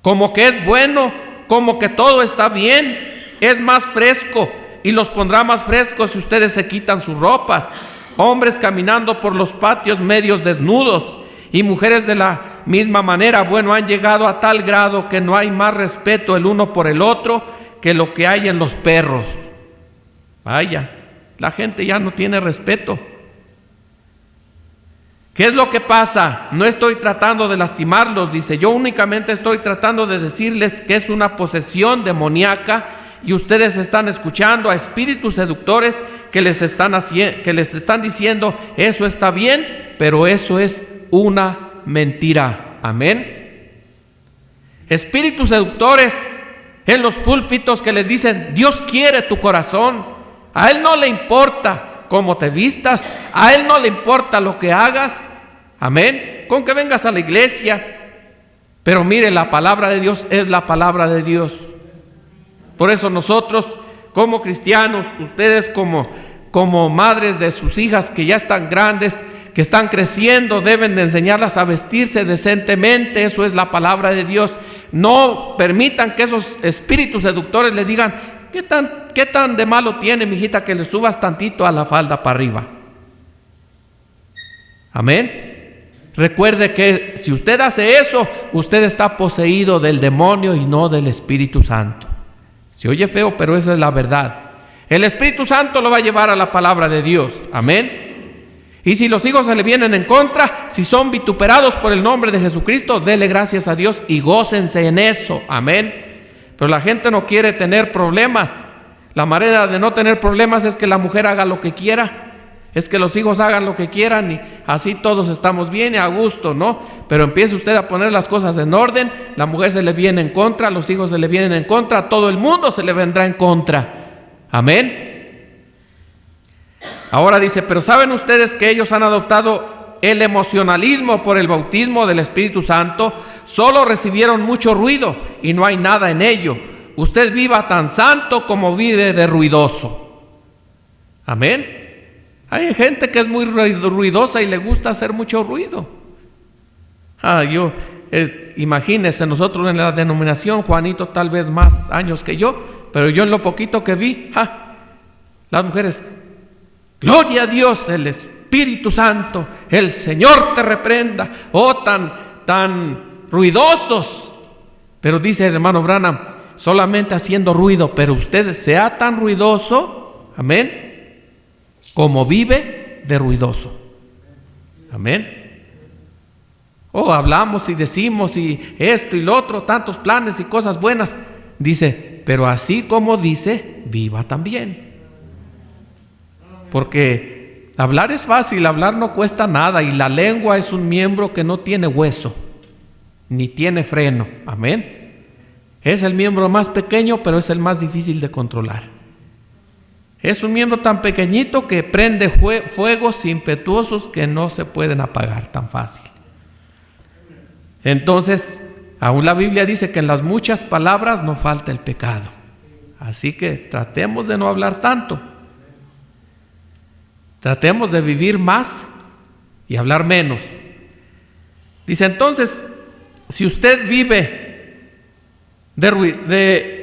como que es bueno, como que todo está bien. Es más fresco y los pondrá más frescos si ustedes se quitan sus ropas. Hombres caminando por los patios medios desnudos, y mujeres de la misma manera. Bueno, han llegado a tal grado que no hay más respeto el uno por el otro que lo que hay en los perros. Vaya, la gente ya no tiene respeto. ¿Qué es lo que pasa? No estoy tratando de lastimarlos, dice. Yo únicamente estoy tratando de decirles que es una posesión demoníaca, y ustedes están escuchando a espíritus seductores que les están diciendo, eso está bien, pero eso es una mentira. Amén. Espíritus seductores en los púlpitos que les dicen, Dios quiere tu corazón. A Él no le importa cómo te vistas, a Él no le importa lo que hagas. Amén. Con que vengas a la iglesia. Pero mire, la palabra de Dios es la palabra de Dios. Por eso nosotros como cristianos, ustedes como madres de sus hijas que ya están grandes, que están creciendo, deben de enseñarlas a vestirse decentemente. Eso es la palabra de Dios. No permitan que esos espíritus seductores le digan, ¿qué tan de malo tiene, mijita, que le subas tantito a la falda para arriba? Amén. Recuerde que si usted hace eso, usted está poseído del demonio y no del Espíritu Santo. Se oye feo, pero esa es la verdad. El Espíritu Santo lo va a llevar a la palabra de Dios. Amén. Y si los hijos se le vienen en contra, si son vituperados por el nombre de Jesucristo, dele gracias a Dios y gócense en eso. Amén. Pero la gente no quiere tener problemas. La manera de no tener problemas es que la mujer haga lo que quiera, es que los hijos hagan lo que quieran, y así todos estamos bien y a gusto, ¿no? Pero empiece usted a poner las cosas en orden, la mujer se le viene en contra, los hijos se le vienen en contra, todo el mundo se le vendrá en contra. Amén. Ahora dice, pero ¿saben ustedes que ellos han adoptado el emocionalismo por el bautismo del Espíritu Santo? Solo recibieron mucho ruido y no hay nada en ello. Usted viva tan santo como vive de ruidoso. Amén. Hay gente que es muy ruidosa y le gusta hacer mucho ruido. Imagínense, nosotros en la denominación, Juanito tal vez más años que yo, pero yo en lo poquito que vi, las mujeres, gloria a Dios, el Espíritu Santo, el Señor te reprenda. Tan ruidosos. Pero dice el hermano Branham, solamente haciendo ruido, pero usted sea tan ruidoso, amén, como vive de ruidoso. Amén. Hablamos y decimos y esto y lo otro, tantos planes y cosas buenas. Dice, pero así como dice, viva también. Porque hablar es fácil, hablar no cuesta nada, y la lengua es un miembro que no tiene hueso, ni tiene freno. Amén. Es el miembro más pequeño, pero es el más difícil de controlar. Es un miembro tan pequeñito que prende fuegos impetuosos que no se pueden apagar tan fácil. Entonces, aún la Biblia dice que en las muchas palabras no falta el pecado. Así que tratemos de no hablar tanto. Tratemos de vivir más y hablar menos. Dice entonces, si usted vive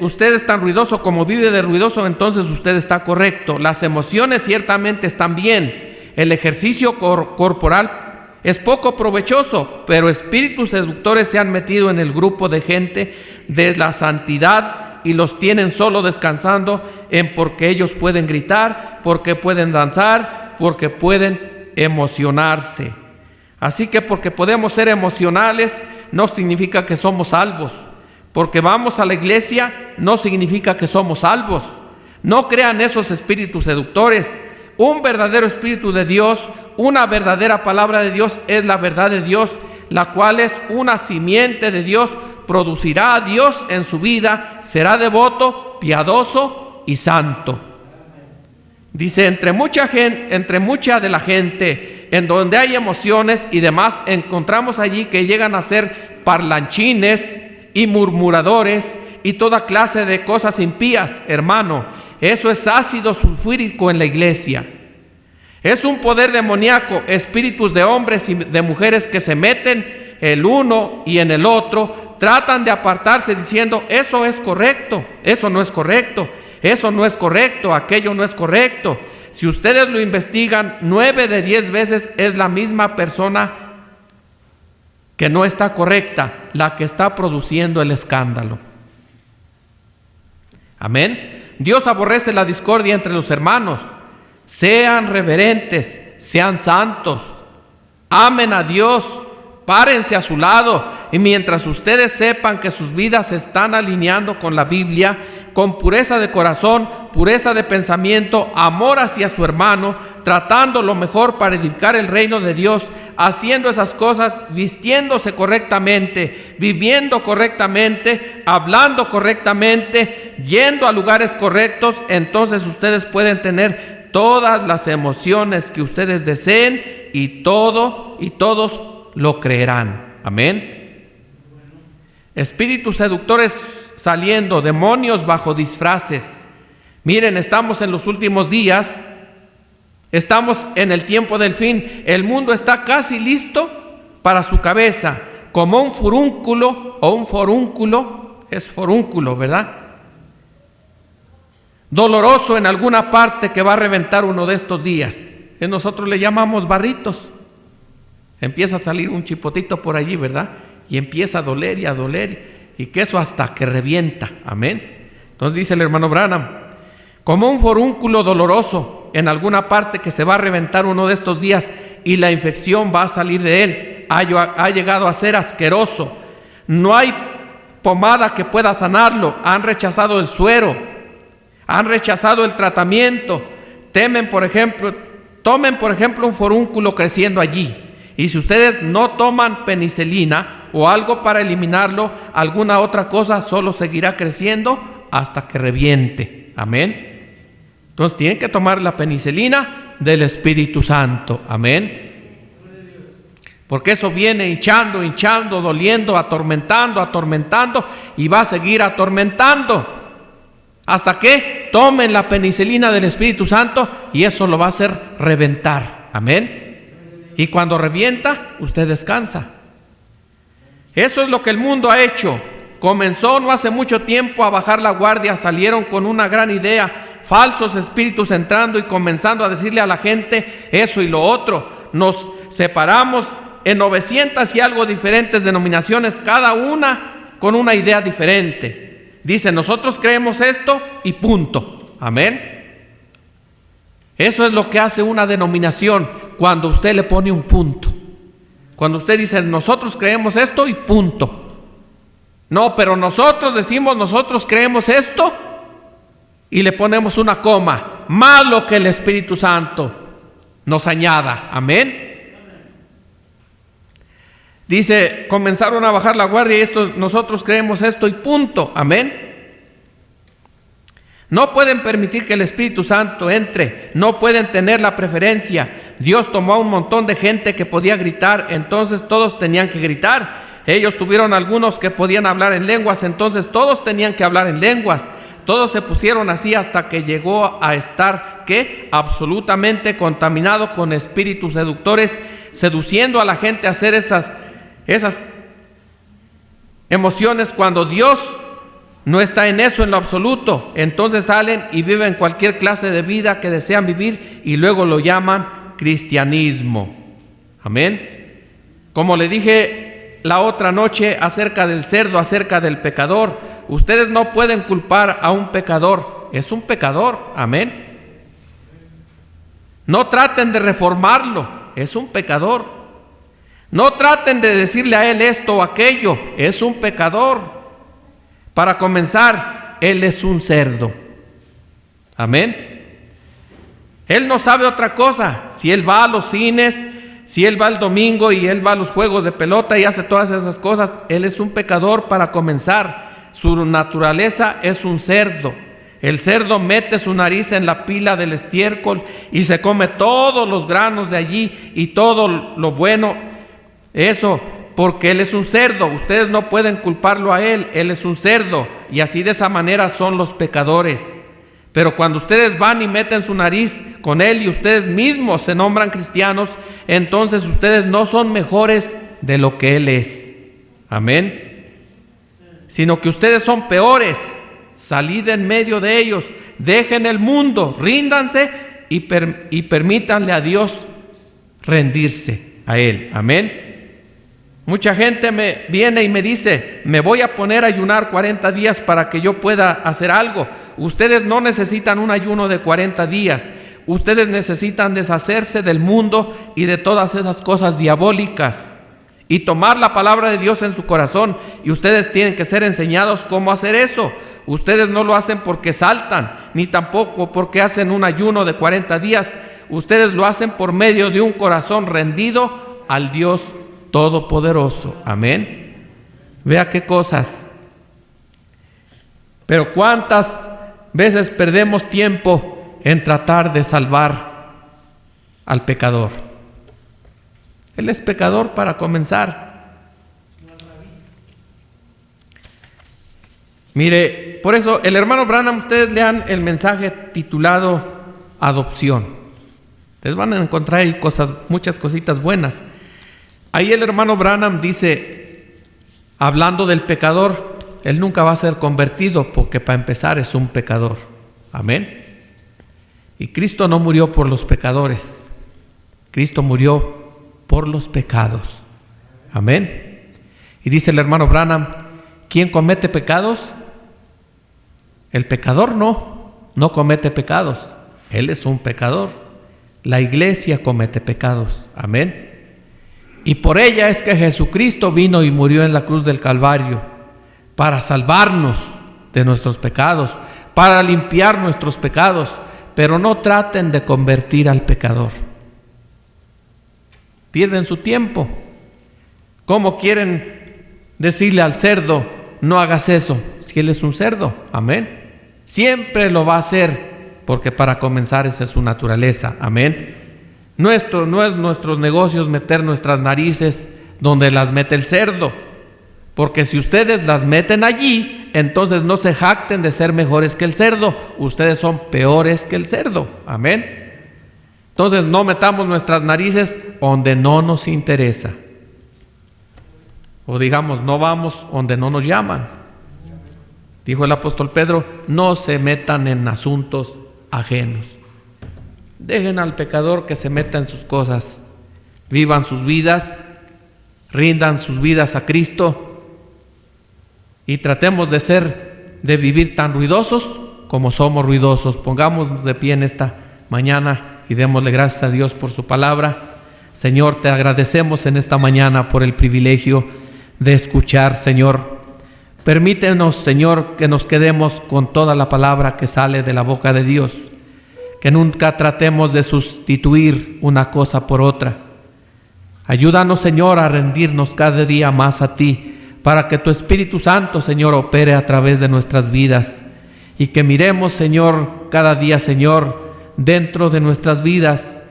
usted es tan ruidoso como vive de ruidoso, entonces usted está correcto. Las emociones ciertamente están bien. El ejercicio corporal es poco provechoso, pero espíritus seductores se han metido en el grupo de gente de la santidad y los tienen solo descansando en porque ellos pueden gritar, porque pueden danzar, porque pueden emocionarse. Así que porque podemos ser emocionales no significa que somos salvos. Porque vamos a la iglesia no significa que somos salvos. No crean esos espíritus seductores. Un verdadero espíritu de Dios, una verdadera palabra de Dios es la verdad de Dios, la cual es una simiente de Dios, producirá a Dios en su vida, será devoto, piadoso y santo. Dice, entre mucha de la gente, en donde hay emociones y demás, encontramos allí que llegan a ser parlanchines y murmuradores y toda clase de cosas impías. Hermano, eso es ácido sulfúrico en la iglesia. Es un poder demoníaco, espíritus de hombres y de mujeres que se meten el uno y en el otro, tratan de apartarse diciendo, eso es correcto, eso no es correcto, eso no es correcto, aquello no es correcto. Si ustedes lo investigan, 9 de 10 veces es la misma persona que no está correcta, la que está produciendo el escándalo. Amén. Dios aborrece la discordia entre los hermanos. Sean reverentes, sean santos, amen a Dios, párense a su lado, y mientras ustedes sepan que sus vidas se están alineando con la Biblia, con pureza de corazón, pureza de pensamiento, amor hacia su hermano, tratando lo mejor para edificar el reino de Dios, haciendo esas cosas, vistiéndose correctamente, viviendo correctamente, hablando correctamente, yendo a lugares correctos, entonces ustedes pueden tener todas las emociones que ustedes deseen y todos lo creerán. Amén. Espíritus seductores saliendo, demonios bajo disfraces. Miren, estamos en los últimos días, estamos en el tiempo del fin. El mundo está casi listo para su cabeza, como un furúnculo o un forúnculo, es forúnculo, ¿verdad? Doloroso en alguna parte que va a reventar uno de estos días. Que nosotros le llamamos barritos. Empieza a salir un chipotito por allí, ¿verdad? Y empieza a doler y a doler, y que eso hasta que revienta. Amén. Entonces dice el hermano Branham, como un forúnculo doloroso en alguna parte que se va a reventar uno de estos días y la infección va a salir de él. Ha llegado a ser asqueroso. No hay pomada que pueda sanarlo. Han rechazado el suero, han rechazado el tratamiento. Tomen por ejemplo un forúnculo creciendo allí. Y si ustedes no toman penicilina o algo para eliminarlo, alguna otra cosa, solo seguirá creciendo hasta que reviente. Amén. Entonces tienen que tomar la penicilina del Espíritu Santo. Amén. Porque eso viene hinchando, doliendo, atormentando y va a seguir atormentando. Hasta que tomen la penicilina del Espíritu Santo y eso lo va a hacer reventar. Amén. Y cuando revienta, usted descansa. Eso es lo que el mundo ha hecho. Comenzó no hace mucho tiempo a bajar la guardia. Salieron con una gran idea, falsos espíritus entrando y comenzando a decirle a la gente eso y lo otro. Nos separamos en 900 y algo diferentes denominaciones, cada una con una idea diferente. Dice, nosotros creemos esto y punto. Amén. Eso es lo que hace una denominación, cuando usted le pone un punto. Cuando usted dice, nosotros creemos esto y punto. No, pero nosotros decimos, nosotros creemos esto y le ponemos una coma, más lo que el Espíritu Santo nos añada. Amén. Dice, comenzaron a bajar la guardia y nosotros creemos esto y punto. Amén. No pueden permitir que el Espíritu Santo entre, no pueden tener la preferencia. Dios tomó a un montón de gente que podía gritar, entonces todos tenían que gritar. Ellos tuvieron algunos que podían hablar en lenguas, entonces todos tenían que hablar en lenguas. Todos se pusieron así hasta que llegó a estar, ¿qué? Absolutamente contaminado con espíritus seductores, seduciendo a la gente a hacer esas emociones cuando Dios no está en eso en lo absoluto. Entonces salen y viven cualquier clase de vida que desean vivir y luego lo llaman cristianismo. Amén. Como le dije la otra noche acerca del cerdo, acerca del pecador, Ustedes no pueden culpar a un pecador. Es un pecador, amén. No traten de reformarlo, es un pecador. No traten de decirle a él esto o aquello, es un pecador. Para comenzar, él es un cerdo, amén. Él no sabe otra cosa. Si él va a los cines, si él va el domingo y él va a los juegos de pelota y hace todas esas cosas, él es un pecador para comenzar. Su naturaleza es un cerdo. El cerdo mete su nariz en la pila del estiércol y se come todos los granos de allí y todo lo bueno. Eso porque él es un cerdo. Ustedes no pueden culparlo a él. Él es un cerdo y así de esa manera son los pecadores. Pero cuando ustedes van y meten su nariz con él y ustedes mismos se nombran cristianos, entonces ustedes no son mejores de lo que él es. Amén. Sino que ustedes son peores. Salid en medio de ellos, dejen el mundo, ríndanse y permítanle a Dios rendirse a él. Amén. Mucha gente me viene y me dice, me voy a poner a ayunar 40 días para que yo pueda hacer algo. Ustedes no necesitan un ayuno de 40 días. Ustedes necesitan deshacerse del mundo y de todas esas cosas diabólicas y tomar la palabra de Dios en su corazón. Y ustedes tienen que ser enseñados cómo hacer eso. Ustedes no lo hacen porque saltan, ni tampoco porque hacen un ayuno de 40 días. Ustedes lo hacen por medio de un corazón rendido al Dios Todopoderoso. Amén. Vea qué cosas. Pero cuántas veces perdemos tiempo en tratar de salvar al pecador. Él es pecador para comenzar. Mire, por eso el hermano Branham, ustedes lean el mensaje titulado Adopción. Ustedes van a encontrar ahí muchas cositas buenas. Ahí el hermano Branham dice, hablando del pecador, él nunca va a ser convertido porque para empezar es un pecador. Amén. Y Cristo no murió por los pecadores. Cristo murió por los pecados. Amén. Y dice el hermano Branham, ¿quién comete pecados? El pecador no comete pecados. Él es un pecador. La iglesia comete pecados. Amén. Y por ella es que Jesucristo vino y murió en la cruz del Calvario para salvarnos de nuestros pecados, para limpiar nuestros pecados. Pero no traten de convertir al pecador. Pierden su tiempo. ¿Cómo quieren decirle al cerdo, no hagas eso, si él es un cerdo? Amén. Siempre lo va a hacer, porque para comenzar esa es su naturaleza. Amén. No es nuestros negocios meter nuestras narices donde las mete el cerdo, porque si ustedes las meten allí, entonces no se jacten de ser mejores que el cerdo. Ustedes son peores que el cerdo. Amén. Entonces no metamos nuestras narices donde no nos interesa. O digamos, no vamos donde no nos llaman. Dijo el apóstol Pedro, no se metan en asuntos ajenos. Dejen al pecador que se meta en sus cosas. Vivan sus vidas, rindan sus vidas a Cristo y tratemos de vivir tan ruidosos como somos ruidosos. Pongámonos de pie en esta mañana y démosle gracias a Dios por su palabra. Señor, te agradecemos en esta mañana por el privilegio de escuchar, Señor. Permítenos, Señor, que nos quedemos con toda la palabra que sale de la boca de Dios, que nunca tratemos de sustituir una cosa por otra. Ayúdanos, Señor, a rendirnos cada día más a ti, para que tu Espíritu Santo, Señor, opere a través de nuestras vidas y que miremos, Señor, cada día, Señor, dentro de nuestras vidas,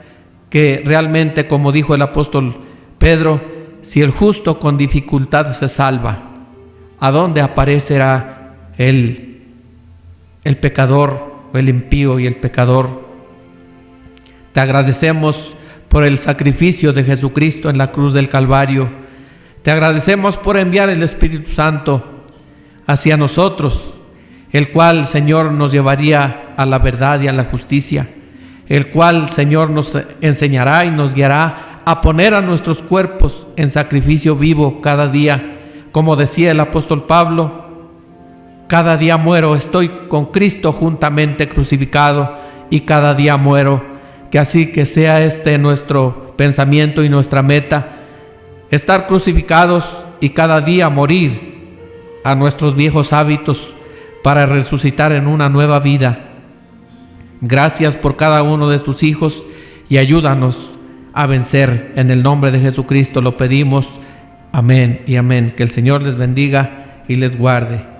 que realmente, como dijo el apóstol Pedro, si el justo con dificultad se salva, ¿a dónde aparecerá el pecador, o el impío y el pecador? Te agradecemos por el sacrificio de Jesucristo en la cruz del Calvario. Te agradecemos por enviar el Espíritu Santo hacia nosotros, el cual, Señor, nos llevaría a la verdad y a la justicia, el cual, Señor, nos enseñará y nos guiará a poner a nuestros cuerpos en sacrificio vivo cada día. Como decía el apóstol Pablo, Cada día muero, estoy con Cristo juntamente crucificado y cada día muero. Que así que sea este nuestro pensamiento y nuestra meta, estar crucificados y cada día morir a nuestros viejos hábitos para resucitar en una nueva vida. Gracias por cada uno de tus hijos y ayúdanos a vencer. En el nombre de Jesucristo lo pedimos. Amén y amén. Que el Señor les bendiga y les guarde.